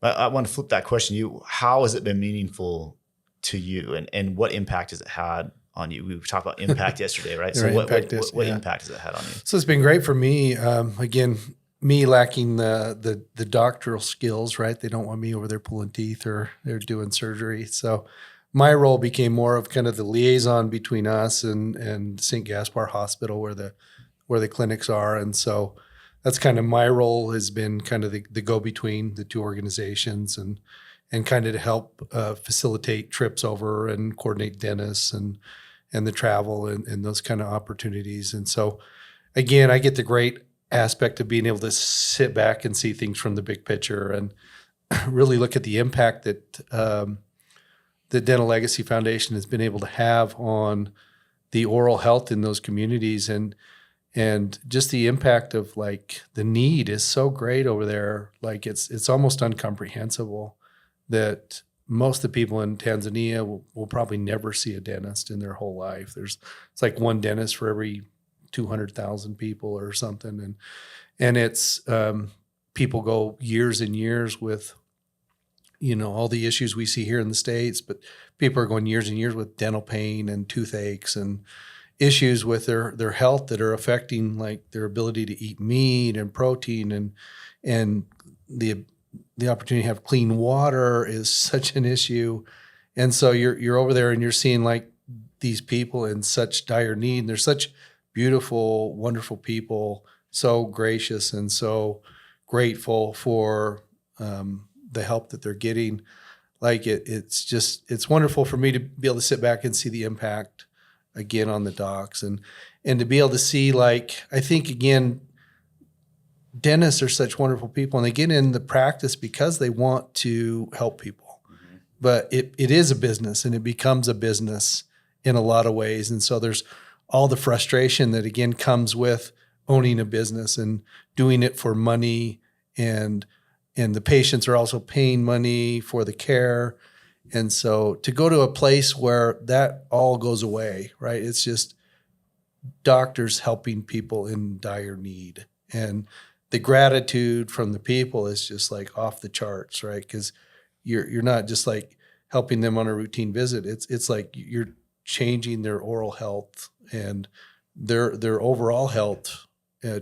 I want to flip that question to you. How has it been meaningful to you, and what impact has it had on you? We talked about impact yesterday, right? So what impact has it had on you? So it's been great for me. Again, me lacking the doctoral skills, right? They don't want me over there pulling teeth or they're doing surgery. So my role became more of kind of the liaison between us and St. Gaspar Hospital where the clinics are. And so that's kind of my role, has been kind of the go-between the two organizations and kind of to help facilitate trips over and coordinate dentists and the travel and those kind of opportunities. And so again, I get the great aspect of being able to sit back and see things from the big picture and really look at the impact that the Dental Legacy Foundation has been able to have on the oral health in those communities, and just the impact of like the need is so great over there. Like it's almost incomprehensible that most of the people in Tanzania will probably never see a dentist in their whole life. It's like one dentist for every 200,000 people or something. And it's, people go years and years with, all the issues we see here in the States, but people are going years and years with dental pain and toothaches and issues with their health that are affecting like their ability to eat meat and protein, and the opportunity to have clean water is such an issue. And so you're over there and you're seeing like these people in such dire need, and they're such beautiful, wonderful people, so gracious and so grateful for the help that they're getting. Like it's wonderful for me to be able to sit back and see the impact again on the docs, and to be able to see, like, I think again, dentists are such wonderful people, and they get in the practice because they want to help people. Mm-hmm. But it is a business, and it becomes a business in a lot of ways. And so there's all the frustration that again comes with owning a business and doing it for money, and the patients are also paying money for the care. And so to go to a place where that all goes away, right? It's just doctors helping people in dire need. And the gratitude from the people is just like off the charts, right? Because you're not just like helping them on a routine visit. It's like you're changing their oral health and their overall health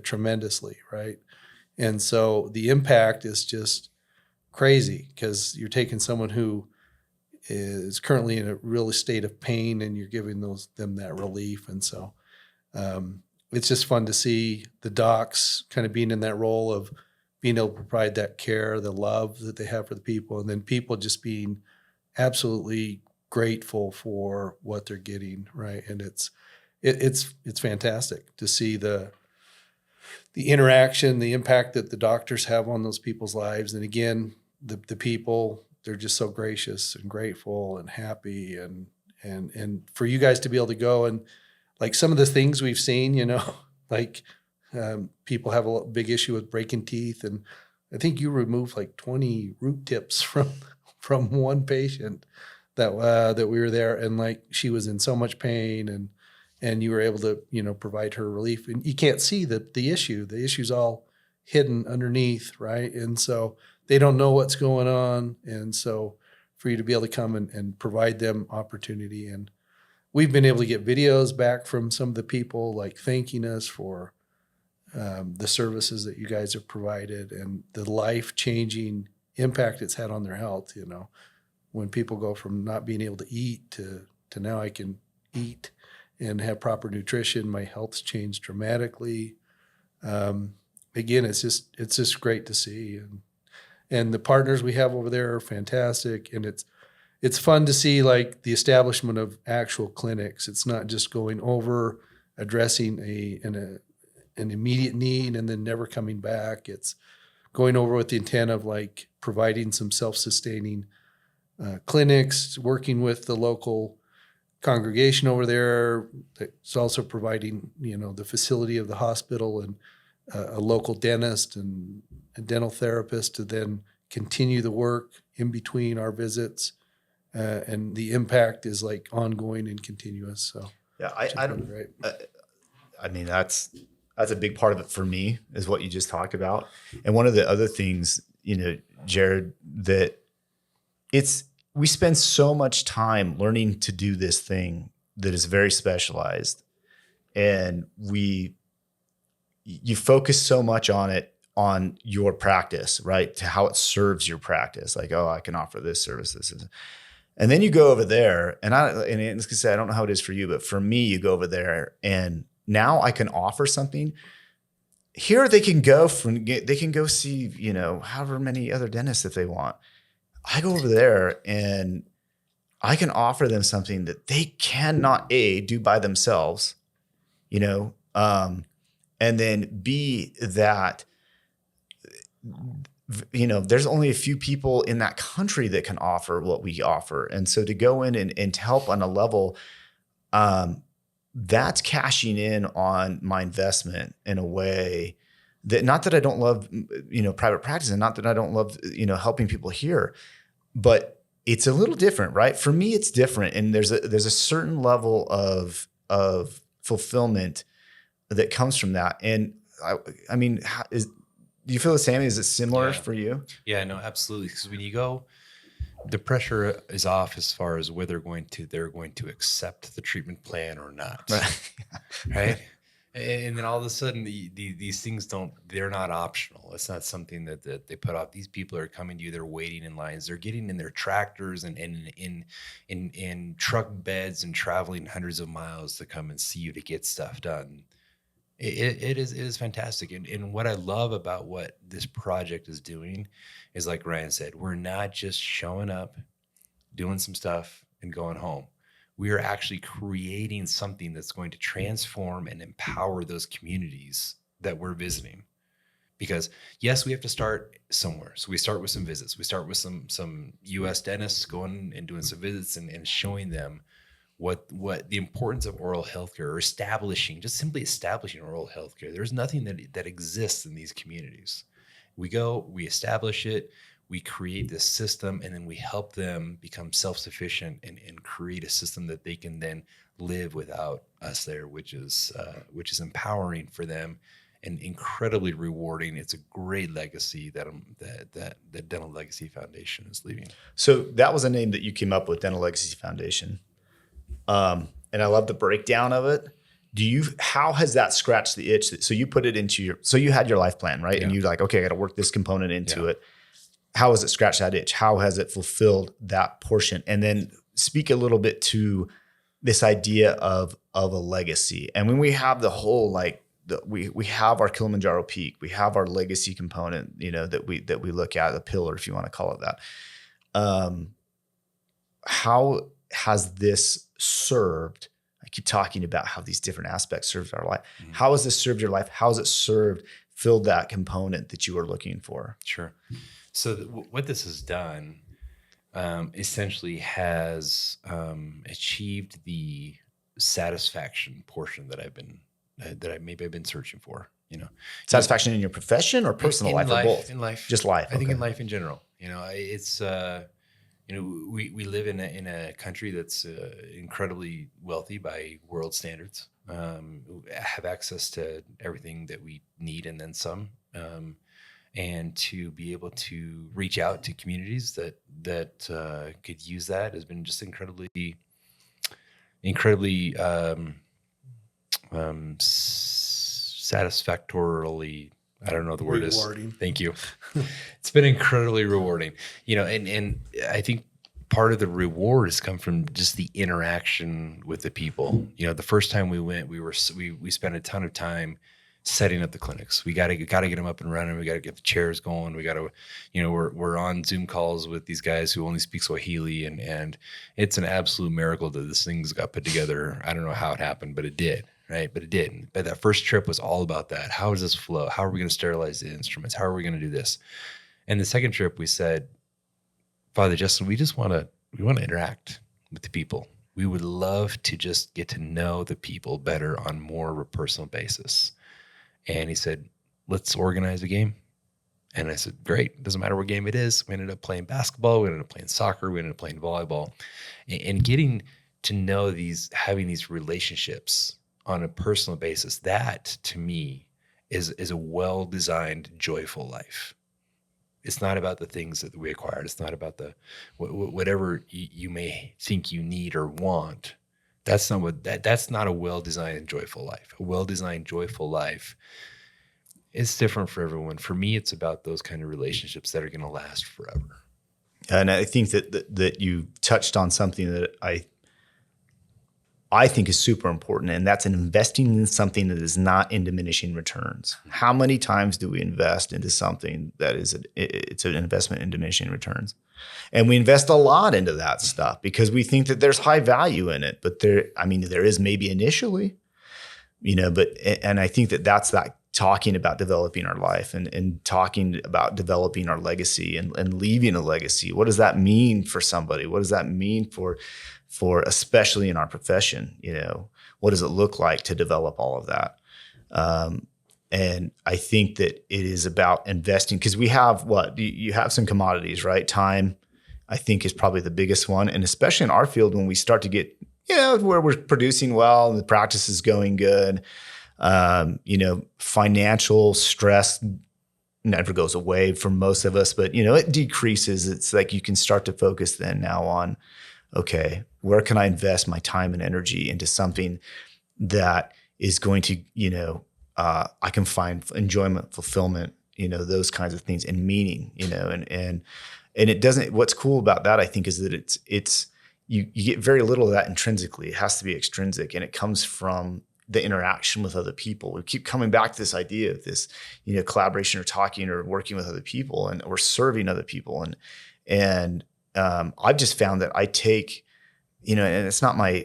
tremendously, right? And so the impact is just crazy, because you're taking someone who is currently in a real state of pain and you're giving them that relief. And so it's just fun to see the docs kind of being in that role of being able to provide that care, the love that they have for the people, and then people just being absolutely grateful for what they're getting, right? And it's fantastic to see the interaction, the impact that the doctors have on those people's lives. And again, the people, they're just so gracious and grateful and happy, and for you guys to be able to go and like some of the things we've seen, like people have a big issue with breaking teeth, and I think you removed like 20 root tips from one patient that we were there, and like she was in so much pain, and you were able to provide her relief, and you can't see the issue. The issue's all hidden underneath, right? And so they don't know what's going on, and so for you to be able to come and provide them opportunity. And we've been able to get videos back from some of the people like thanking us for the services that you guys have provided and the life-changing impact it's had on their health. When people go from not being able to eat to now I can eat and have proper nutrition, my health's changed dramatically. Again, it's just great to see, and the partners we have over there are fantastic, and it's fun to see like the establishment of actual clinics. It's not just going over addressing an immediate need and then never coming back. It's going over with the intent of like providing some self-sustaining clinics, working with the local congregation over there. It's also providing, the facility of the hospital and a local dentist and a dental therapist to then continue the work in between our visits. And the impact is like ongoing and continuous. So yeah, I don't. Great. I mean, that's a big part of it for me, is what you just talked about. And one of the other things, Jared, that we spend so much time learning to do this thing that is very specialized, and you focus so much on your practice, right? To how it serves your practice. Like, oh, I can offer this service, this. And then you go over there, and I don't know how it is for you, but for me, you go over there and now I can offer something. Here they can go see, however many other dentists if they want. I go over there and I can offer them something that they cannot do by themselves, and then B, that, there's only a few people in that country that can offer what we offer. And so to go in and to help on a level, that's cashing in on my investment in a way that, not that I don't love, private practice, and not that I don't love, helping people here, but it's a little different, right? For me, it's different. And there's a certain level of fulfillment that comes from that. And I mean, do you feel the same? Is it similar Yeah. for you? Yeah, no, absolutely. Because when you go, the pressure is off as far as whether they're going to accept the treatment plan or not. Right. And then all of a sudden, these things they're not optional. It's not something that they put off. These people are coming to you. They're waiting in lines. They're getting in their tractors and in truck beds and traveling hundreds of miles to come and see you to get stuff done. It is fantastic. And what I love about what this project is doing is, like Ryan said, we're not just showing up, doing some stuff and going home. We are actually creating something that's going to transform and empower those communities that we're visiting. Because yes, we have to start somewhere. So we start with some visits. We start with some US dentists going and doing some visits and showing them what the importance of oral healthcare, or simply establishing oral healthcare. There's nothing that exists in these communities. We go, we establish it, we create this system, and then we help them become self-sufficient and create a system that they can then live without us there, which is empowering for them and incredibly rewarding. It's a great legacy that the Dental Legacy Foundation is leaving. So that was a name that you came up with, Dental Legacy Foundation. And I love the breakdown of it. How has that scratched the itch? So you put it into so you had your life plan, right? Yeah. And you're like, okay, I got to work this component into it. How has it scratched that itch? How has it fulfilled that portion? And then speak a little bit to this idea of a legacy. And when we have the whole, we have our Kilimanjaro peak, we have our legacy component, that we look at, the pillar, if you want to call it that. How has this served? I keep talking about how these different aspects served our life. Mm-hmm. How has this served your life? How has it filled that component that you were looking for? Sure. So what this has done essentially has achieved the satisfaction portion that I've been searching for. Satisfaction in your profession or personal life, or both? In life, just life. I think in life in general. It's we live in a country that's incredibly wealthy by world standards. Have access to everything that we need and then some. And to be able to reach out to communities that could use that has been just incredibly satisfactorily. I don't know the word rewarding. Is. Thank you. It's been incredibly rewarding, and I think part of the reward has come from just the interaction with the people. The first time we went, we spent a ton of time setting up the clinics. We got to get them up and running. We got to get the chairs going. We got to, we're on Zoom calls with these guys who only speak Swahili, and it's an absolute miracle that this thing's got put together. I don't know how it happened, but it did, right? But it did. But that first trip was all about that. How does this flow? How are we going to sterilize the instruments? How are we going to do this? And the second trip, we said, Father Justin, we want to interact with the people. We would love to just get to know the people better on more of a personal basis. And he said, let's organize a game. And I said, great. Doesn't matter what game it is. We ended up playing basketball. We ended up playing soccer. We ended up playing volleyball. And getting to know having these relationships on a personal basis, that to me is a well-designed, joyful life. It's not about the things that we acquired. It's not about whatever you may think you need or want. That's not a well-designed, joyful life. A well-designed, joyful life, it's different for everyone. For me, it's about those kind of relationships that are going to last forever. And I think that you touched on something that I think is super important, and that's investing in something that is not in diminishing returns. How many times do we invest into something that it's an investment in diminishing returns? And we invest a lot into that stuff because we think that there's high value in it, but there is maybe initially, and I think that's that talking about developing our life and talking about developing our legacy and leaving a legacy. What does that mean for somebody? What does that mean for especially in our profession? What does it look like to develop all of that? And I think that it is about investing because we have you have some commodities, right? Time, I think, is probably the biggest one. And especially in our field, when we start to get, where we're producing well and the practice is going good, Financial stress never goes away for most of us, but it decreases. It's like you can start to focus then now on, okay, where can I invest my time and energy into something that is going to, I can find enjoyment, fulfillment, those kinds of things, and meaning, and it doesn't. What's cool about that, I think, is that it's you get very little of that intrinsically. It has to be extrinsic, and it comes from the interaction with other people. We keep coming back to this idea of this, collaboration or talking or working with other people or serving other people. And I've just found that I take, and it's not my,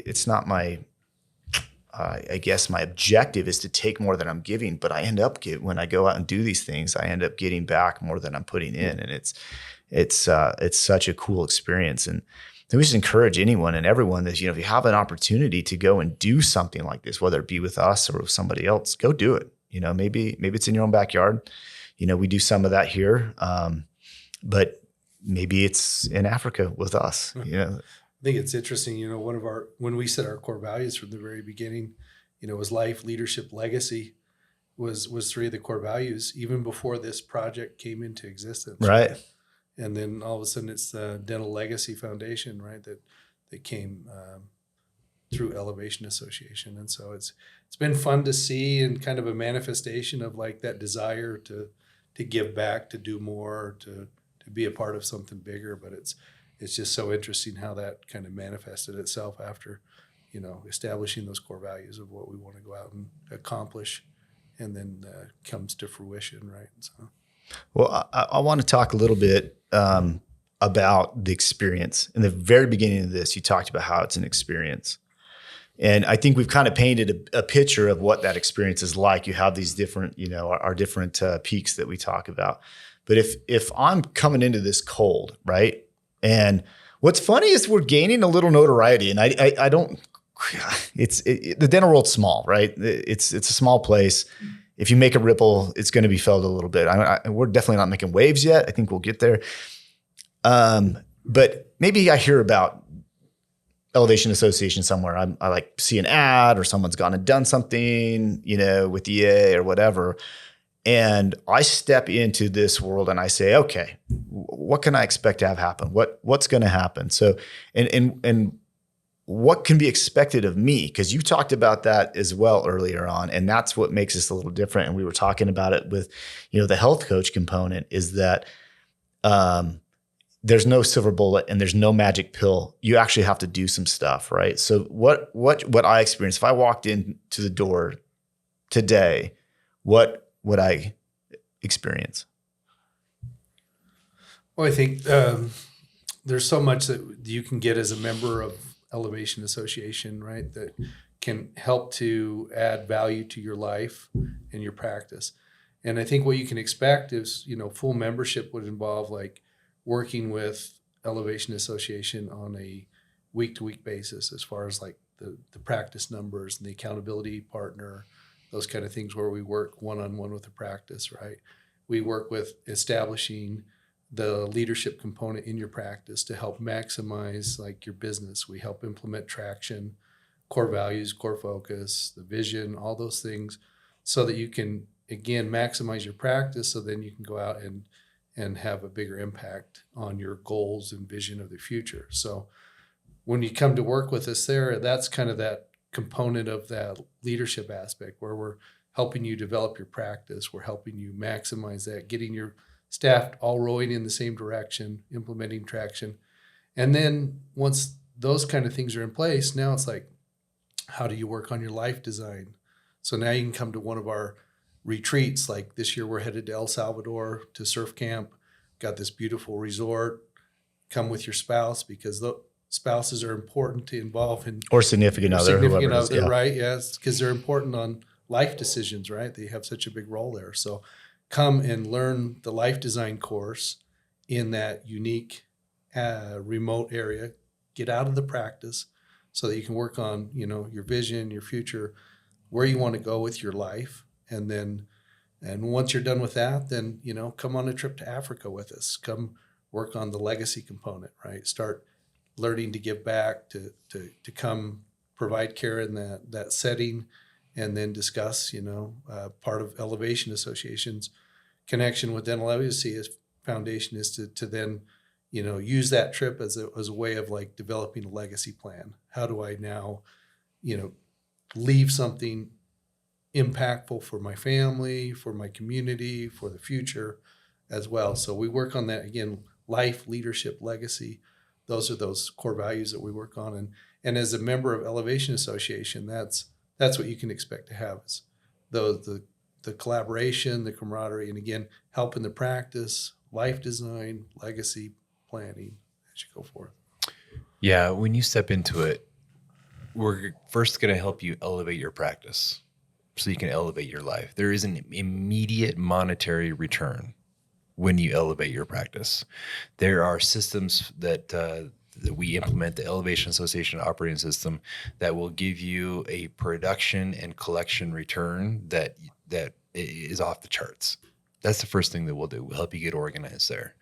I guess my objective is to take more than I'm giving, but I end up when I go out and do these things, I end up getting back more than I'm putting in. And it's such a cool experience. And we just encourage anyone and everyone that, if you have an opportunity to go and do something like this, whether it be with us or with somebody else, go do it. Maybe it's in your own backyard. We do some of that here. But maybe it's in Africa with us. I think it's interesting, when we set our core values from the very beginning, was life, leadership, legacy was 3 of the core values, even before this project came into existence. Right. And then all of a sudden it's the Dental Legacy Foundation, right? That came through Elevation Association. And so it's been fun to see, and kind of a manifestation of like that desire to give back, to do more, to be a part of something bigger. But it's just so interesting how that kind of manifested itself after, establishing those core values of what we want to go out and accomplish, and then comes to fruition, right? So. Well, I want to talk a little bit about the experience. In the very beginning of this, you talked about how it's an experience. And I think we've kind of painted a picture of what that experience is like. You have these different, our different peaks that we talk about. But if I'm coming into this cold, right? And what's funny is we're gaining a little notoriety, and I don't, the dental world's small, right? It's a small place. If you make a ripple, it's going to be felt a little bit. We're definitely not making waves yet. I think we'll get there. But maybe I hear about Elevation Association somewhere. I like see an ad, or someone's gone and done something, with EA or whatever. And I step into this world and I say, okay, what can I expect to have happen? What's going to happen? So, and what can be expected of me? Because you talked about that as well earlier on, and that's what makes us a little different. And we were talking about it with, the health coach component is that there's no silver bullet and there's no magic pill. You actually have to do some stuff, right? So what I experienced, if I walked into the door today, what would I experience? Well, I think there's so much that you can get as a member of Elevation Association, right? That can help to add value to your life and your practice. And I think what you can expect is, full membership would involve like working with Elevation Association on a week-to-week basis, as far as like the practice numbers and the accountability partner, those kind of things, where we work one-on-one with the practice, right? We work with establishing the leadership component in your practice to help maximize like your business. We help implement traction, core values, core focus, the vision, all those things, so that you can, again, maximize your practice, so then you can go out and have a bigger impact on your goals and vision of the future. So when you come to work with us there, that's kind of that component of that leadership aspect, where we're helping you develop your practice. We're helping you maximize that, getting your staff all rowing in the same direction, implementing traction. And then once those kind of things are in place, now it's like, how do you work on your life design? So now you can come to one of our retreats. Like this year, we're headed to El Salvador to surf camp. Got this beautiful resort. Come with your spouse, because the spouses are important to involve in, or significant other, yeah. Right? Yes, because they're important on life decisions, right? They have such a big role there. So come and learn the life design course in that unique remote area. Get out of the practice so that you can work on, your vision, your future, where you want to go with your life. And once you're done with that, then, come on a trip to Africa with us. Come work on the legacy component, right? Start learning to give back, to come provide care in that setting, and then discuss, part of Elevation Association's connection with dental legacy as foundation is to then, use that trip as a way of like developing a legacy plan. How do I now, leave something impactful for my family, for my community, for the future as well. So we work on that again, life, leadership, legacy. Those are those core values that we work on. And as a member of Elevation Association, that's what you can expect to have is the collaboration, the camaraderie, and again, help in the practice, life design, legacy planning as you go forth. Yeah, when you step into it, we're first going to help you elevate your practice so you can elevate your life. There is an immediate monetary return when you elevate your practice. There are systems that we implement, the Elevation Association operating system, that will give you a production and collection return that is off the charts. That's the first thing that we'll do. We'll help you get organized there.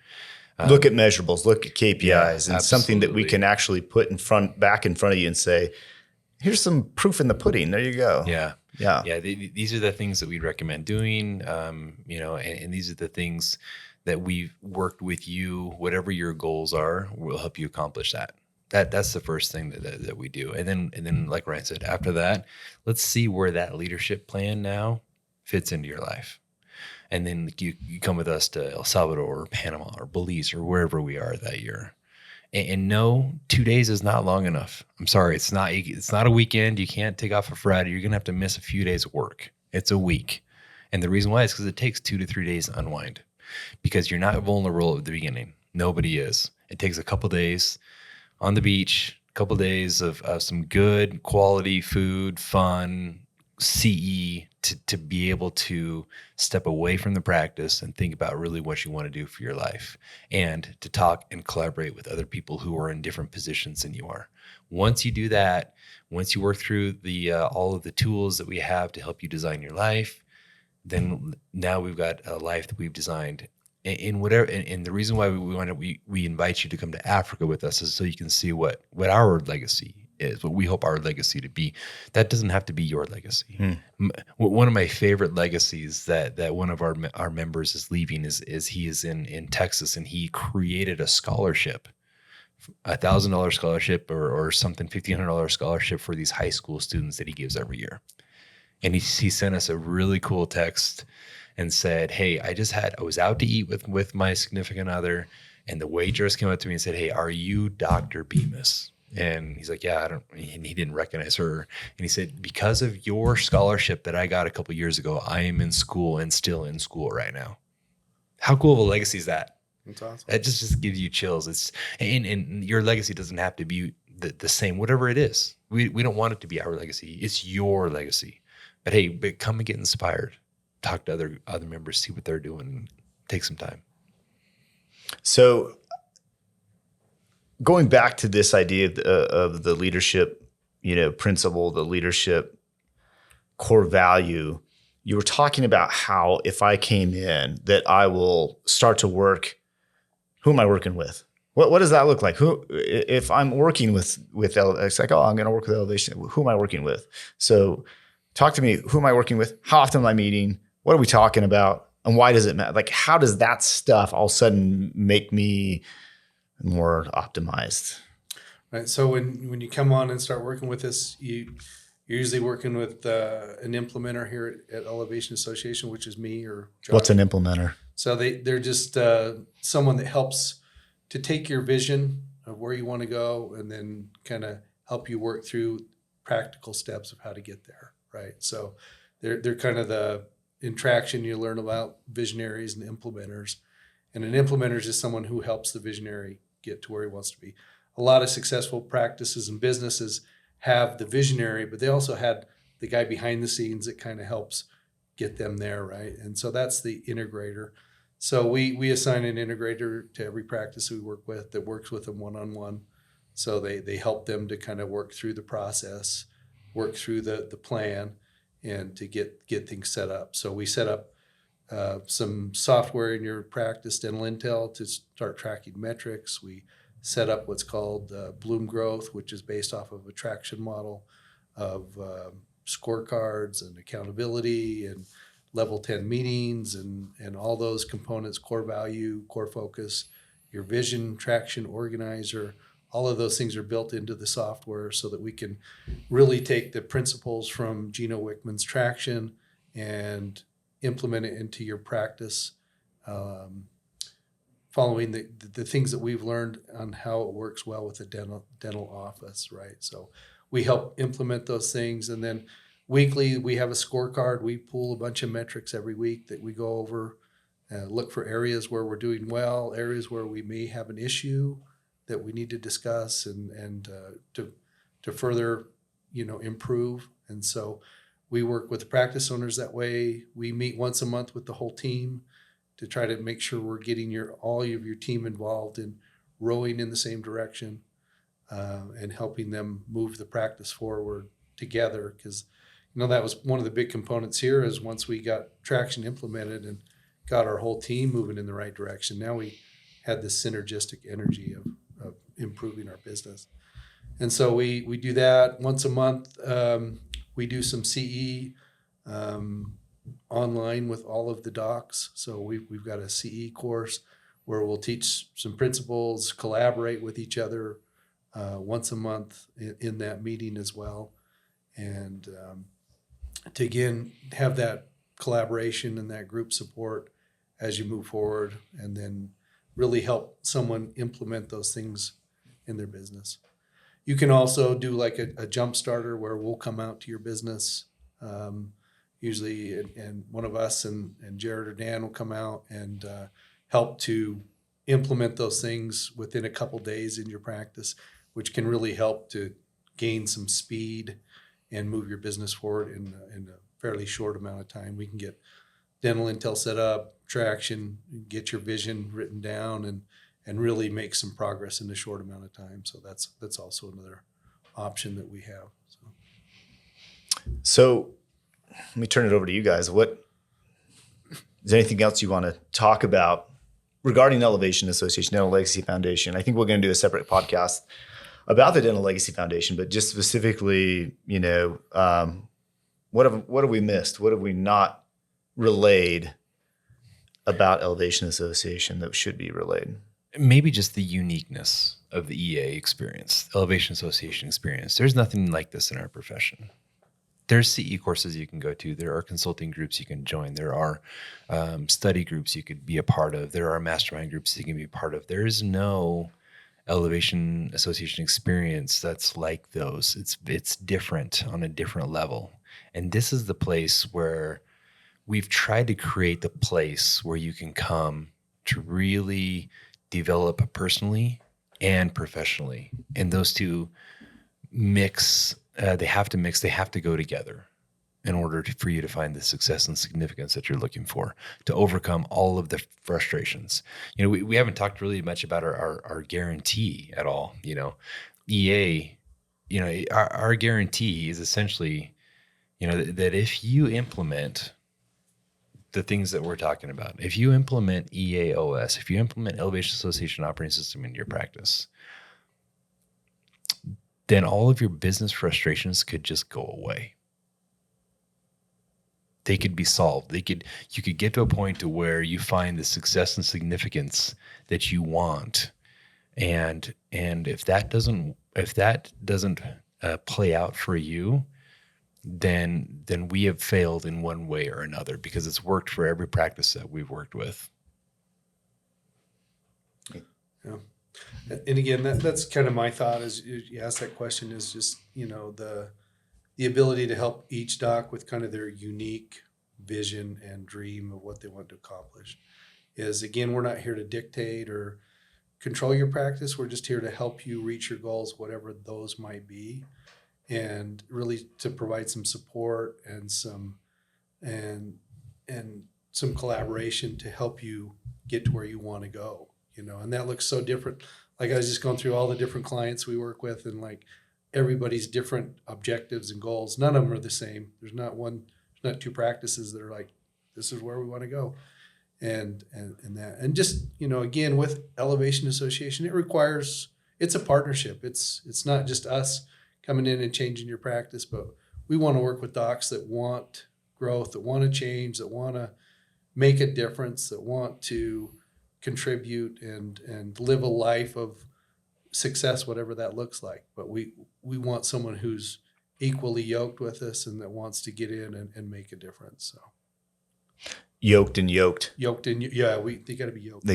Look at measurables, look at KPIs, Yeah, and something that we absolutely. can actually put back in front of you and say, here's some proof in the pudding. There you go. Yeah. Yeah. These are the things that we'd recommend doing. And these are the things that we've worked with you. Whatever your goals are, we'll help you accomplish that. That's the first thing that we do. And then, like Ryan said, after that, let's see where that leadership plan now fits into your life. And then you come with us to El Salvador or Panama or Belize or wherever we are that year. And no, 2 days is not long enough. I'm sorry, it's not a weekend. You can't take off a Friday. You're gonna have to miss a few days of work. It's a week, and the reason why is because it takes 2 to 3 days to unwind. Because you're not vulnerable at the beginning. Nobody is. It takes a couple days on the beach, a couple days of some good quality food, fun, CE to be able to step away from the practice and think about really what you want to do for your life, and to talk and collaborate with other people who are in different positions than you are. Once you do that, once you work through the all of the tools that we have to help you design your life, then now we've got a life that we've designed. And whatever, and the reason why we invite you to come to Africa with us is so you can see what our legacy is, what we hope our legacy to be. That doesn't have to be your legacy. One of my favorite legacies that one of our members is leaving is he is in Texas, and he created a scholarship, $1,000 scholarship or something, $1,500 scholarship for these high school students that he gives every year. And he sent us a really cool text and said, hey, I was out to eat with my significant other, and the waitress came up to me and said, hey, are you Dr. Bemis? And he's like, yeah, and he didn't recognize her. And he said, because of your scholarship that I got a couple years ago, I am in school and still in school right now. How cool of a legacy is that? That's awesome. That just gives you chills. And your legacy doesn't have to be the same, whatever it is. We don't want it to be our legacy. It's your legacy. But hey, come and get inspired. Talk to other members, see what they're doing. Take some time. So going back to this idea of the leadership, principle, the leadership core value, you were talking about how if I came in, that I will start to work. Who am I working with? What does that look like? If I'm working with it's like, I'm going to work with Elevation. Who am I working with? So talk to me. Who am I working with? How often am I meeting? What are we talking about? And why does it matter? Like, how does that stuff all of a sudden make me more optimized? Right. So when you come on and start working with us, you're usually working with an implementer here at Elevation Association, which is me or Josh. What's an implementer? So they're just someone that helps to take your vision of where you want to go and then kind of help you work through practical steps of how to get there. Right. So they're kind of in traction, you learn about visionaries and implementers. And an implementer is just someone who helps the visionary get to where he wants to be. A lot of successful practices and businesses have the visionary, but they also had the guy behind the scenes that kind of helps get them there, right? And so that's the integrator. So we assign an integrator to every practice we work with that works with them one-on-one. So they help them to kind of work through the process, work through the plan, and to get things set up. So we set up some software in your practice, Dental Intel, to start tracking metrics. We set up what's called Bloom Growth, which is based off of a traction model of scorecards and accountability and level 10 meetings and all those components, core value, core focus, your vision, traction, organizer, all of those things are built into the software so that we can really take the principles from Gino Wickman's traction and implement it into your practice, following the things that we've learned on how it works well with the dental office, right? So we help implement those things. And then weekly, we have a scorecard. We pull a bunch of metrics every week that we go over, look for areas where we're doing well, areas where we may have an issue that we need to discuss and to further, improve. And so we work with practice owners that way. We meet once a month with the whole team to try to make sure we're getting all of your team involved in rowing in the same direction, and helping them move the practice forward together. Because that was one of the big components here, is once we got traction implemented and got our whole team moving in the right direction, now we had this synergistic energy of improving our business. And so we do that once a month. We do some CE online with all of the docs. So we've got a CE course where we'll teach some principles, collaborate with each other once a month in that meeting as well. And to again have that collaboration and that group support as you move forward, and then really help someone implement those things in their business. You can also do like a jump starter where we'll come out to your business, usually, and one of us and Jared or Dan will come out and help to implement those things within a couple days in your practice, which can really help to gain some speed and move your business forward in a fairly short amount of time. We can get dental intel set up, traction, get your vision written down, and really make some progress in a short amount of time. So that's also another option that we have. So let me turn it over to you guys. Is there anything else you want to talk about regarding Elevation Association, Dental Legacy Foundation? I think we're going to do a separate podcast about the Dental Legacy Foundation, but just specifically, what have we missed? What have we not relayed about Elevation Association that should be relayed? Maybe just the uniqueness of the EA experience, Elevation Association experience. There's nothing like this in our profession. There's CE courses you can go to. There are consulting groups you can join. There are study groups you could be a part of. There are mastermind groups you can be a part of. There is no Elevation Association experience that's like those. It's different on a different level. And this is the place where we've tried to create the place where you can come to really develop personally and professionally. And those two mix, they have to go together in order for you to find the success and significance that you're looking for, to overcome all of the frustrations. We haven't talked really much about our guarantee at all. EA, our guarantee is essentially, that if you implement the things that we're talking about, if you implement EAOS, if you implement Elevation Association Operating System in your practice, then all of your business frustrations could just go away. They could be solved. You could get to a point to where you find the success and significance that you want, and if that doesn't play out for you, then we have failed in one way or another, because it's worked for every practice that we've worked with. Yeah. And again, that's kind of my thought as you ask that question, is just, the ability to help each doc with kind of their unique vision and dream of what they want to accomplish. Is, again, we're not here to dictate or control your practice. We're just here to help you reach your goals, whatever those might be, and really to provide some support and some collaboration to help you get to where you want to go. And that looks so different. Like, I was just going through all the different clients we work with, and like everybody's different objectives and goals. None of them are the same. There's not two practices that are like, this is where we want to go. And just, again, with Elevation Association, it's a partnership. It's not just us coming in and changing your practice, but we want to work with docs that want growth, that want to change, that want to make a difference, that want to contribute and live a life of success, whatever that looks like. But we want someone who's equally yoked with us and that wants to get in and make a difference. So Yoked and yoked. yoked and yeah, they got to be yoked.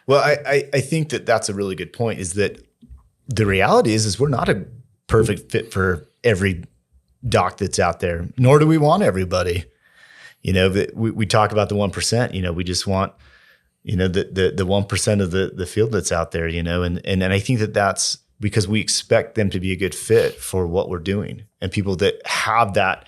Well, I think that that's a really good point, is that the reality is we're not a perfect fit for every doc that's out there, nor do we want everybody. You know, we talk about the 1%, you know, we just want, you know, the 1% of the field that's out there, you know, and I think that that's because we expect them to be a good fit for what we're doing, and people that have that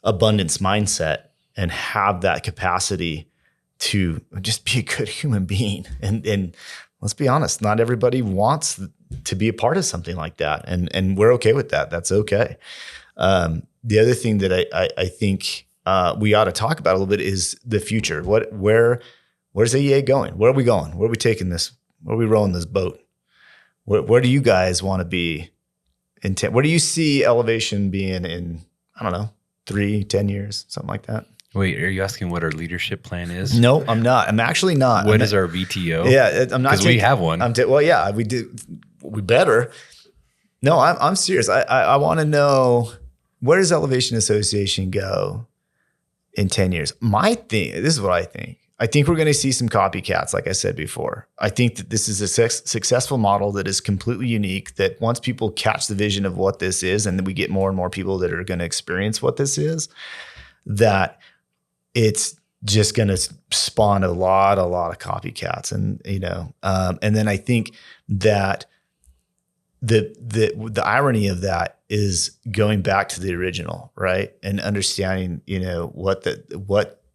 abundance mindset and have that capacity to just be a good human being. And let's be honest, not everybody wants to be a part of something like that. And we're okay with that. That's okay. The other thing that I think we ought to talk about a little bit is the future. Where's AEA going? Where are we going? Where are we taking this? Where are we rowing this boat? Where do you guys want to be in 10? Where do you see Elevation being in, I don't know, 3-10 years, something like that? Wait, are you asking what our leadership plan is? No, I'm not. I'm actually not. What is our VTO? Yeah, I'm not. Because we have one. Well, yeah, we do. We better. No, I'm serious. I want to know, where does Elevation Association go in 10 years? This is what I think. I think we're going to see some copycats, like I said before. I think that this is a successful model that is completely unique, that once people catch the vision of what this is, and then we get more and more people that are going to experience what this is, that it's just going to spawn a lot of copycats. And, you know, and then I think that the irony of that is going back to the original, right? And understanding, you know, what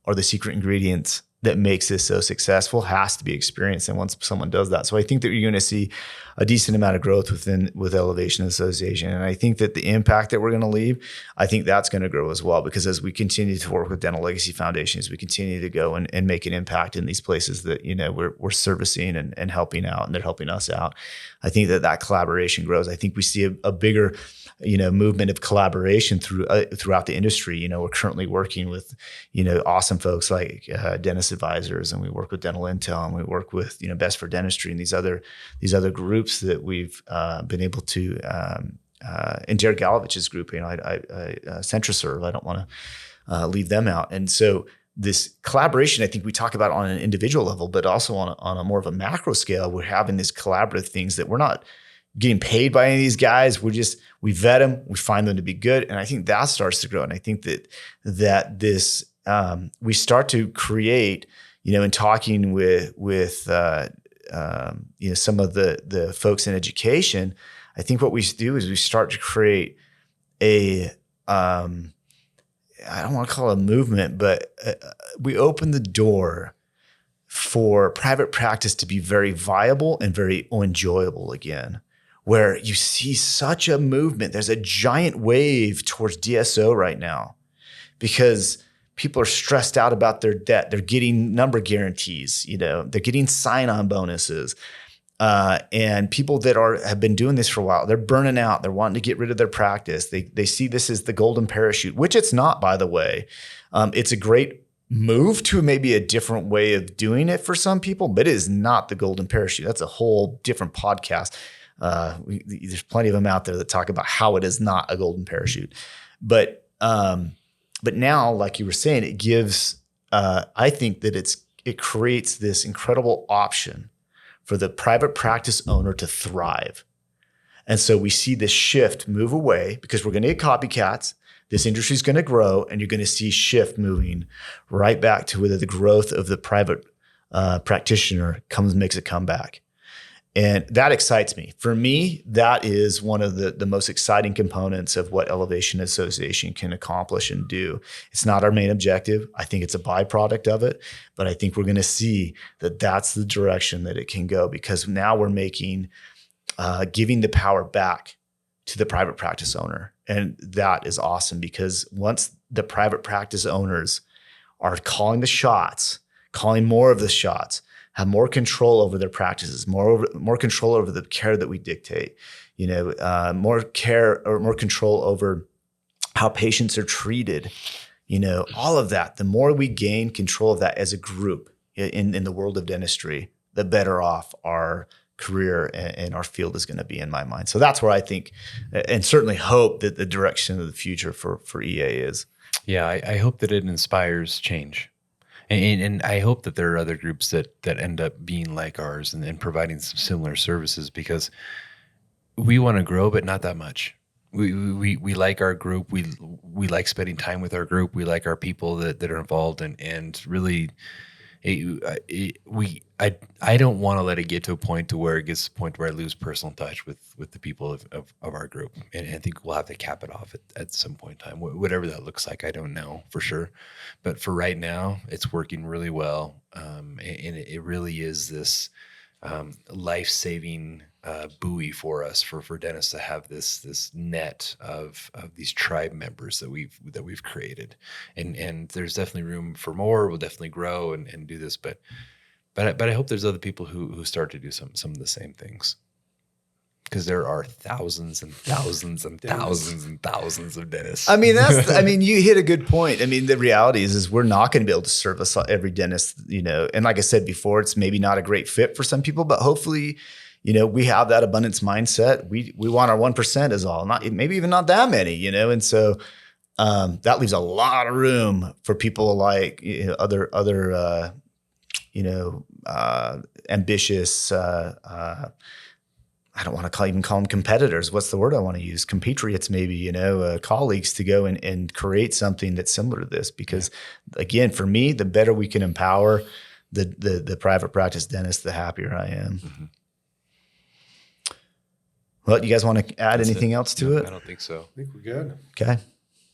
are the secret ingredients that makes this so successful has to be experienced. And once someone does that, so I think that you're going to see a decent amount of growth with Elevation Association. And I think that the impact that we're going to leave, I think that's going to grow as well, because as we continue to work with Dental Legacy Foundations, we continue to go and make an impact in these places that, you know, we're servicing and helping out, and they're helping us out. I think that collaboration grows. I think we see a bigger, you know, movement of collaboration throughout the industry. You know, we're currently working with, you know, awesome folks like Dentist Advisors, and we work with Dental Intel, and we work with, you know, Best for Dentistry, and these other groups that we've been able to, and Jared Galovich's group, you know, I CentraServe, I don't want to leave them out. And so this collaboration, I think we talk about on an individual level, but also on a more of a macro scale. We're having these collaborative things that we're not getting paid by any of these guys. We vet them, we find them to be good. And I think that starts to grow. And I think that this, we start to create, you know, in talking with you know, some of the folks in education, I think what we do is we start to create I don't want to call it a movement, but we open the door for private practice to be very viable and very enjoyable again, where you see such a movement. There's a giant wave towards DSO right now because people are stressed out about their debt. They're getting number guarantees, you know, they're getting sign-on bonuses. And people that have been doing this for a while, they're burning out. They're wanting to get rid of their practice. They see this as the golden parachute, which it's not, by the way. It's a great move to maybe a different way of doing it for some people, but it is not the golden parachute. That's a whole different podcast. There's plenty of them out there that talk about how it is not a golden parachute. But now, like you were saying, it gives, I think that it creates this incredible option for the private practice owner to thrive. And so we see this shift move away because we're going to get copycats. This industry is going to grow, and you're going to see shift moving right back to whether the growth of the private practitioner makes a comeback. And that excites me. For me, that is one of the most exciting components of what Elevation Association can accomplish and do. It's not our main objective. I think it's a byproduct of it, but I think we're going to see that that's the direction that it can go, because now we're giving the power back to the private practice owner. And that is awesome, because once the private practice owners are calling the shots, calling more of the shots, have more control over their practices, more control over the care that we dictate, you know, more care or more control over how patients are treated, all of that. The more we gain control of that as a group in the world of dentistry, the better off our career and our field is going to be, in my mind. So that's where I think and certainly hope that the direction of the future for EA is. Yeah, I hope that it inspires change. And I hope that there are other groups that end up being like ours and providing some similar services, because we want to grow, but not that much. We like our group. We like spending time with our group. We like our people that are involved, and really, I don't want to let it get to a point to where it gets to a point where I lose personal touch with the people of our group. And I think we'll have to cap it off at some point in time, whatever that looks like. I don't know for sure, but for right now, it's working really well. And it really is this life-saving buoy for us, for dentists to have this net of these tribe members that we've created, and there's definitely room for more. We'll definitely grow and do this, but I hope there's other people who start to do some of the same things, because there are thousands and thousands and thousands and thousands of dentists. I mean, you hit a good point. I mean, the reality is we're not going to be able to service every dentist, and like I said before, it's maybe not a great fit for some people, but hopefully, we have that abundance mindset. We want our 1% is all, not maybe even not that many, and so that leaves a lot of room for people like other ambitious. I don't want to even call them competitors. What's the word I want to use? Compatriots, maybe, colleagues, to go and create something that's similar to this. Because again, for me, the better we can empower the private practice dentist, the happier I am. Mm-hmm. Well, you guys want to add anything else to it? I don't think so. I think we're good. Okay.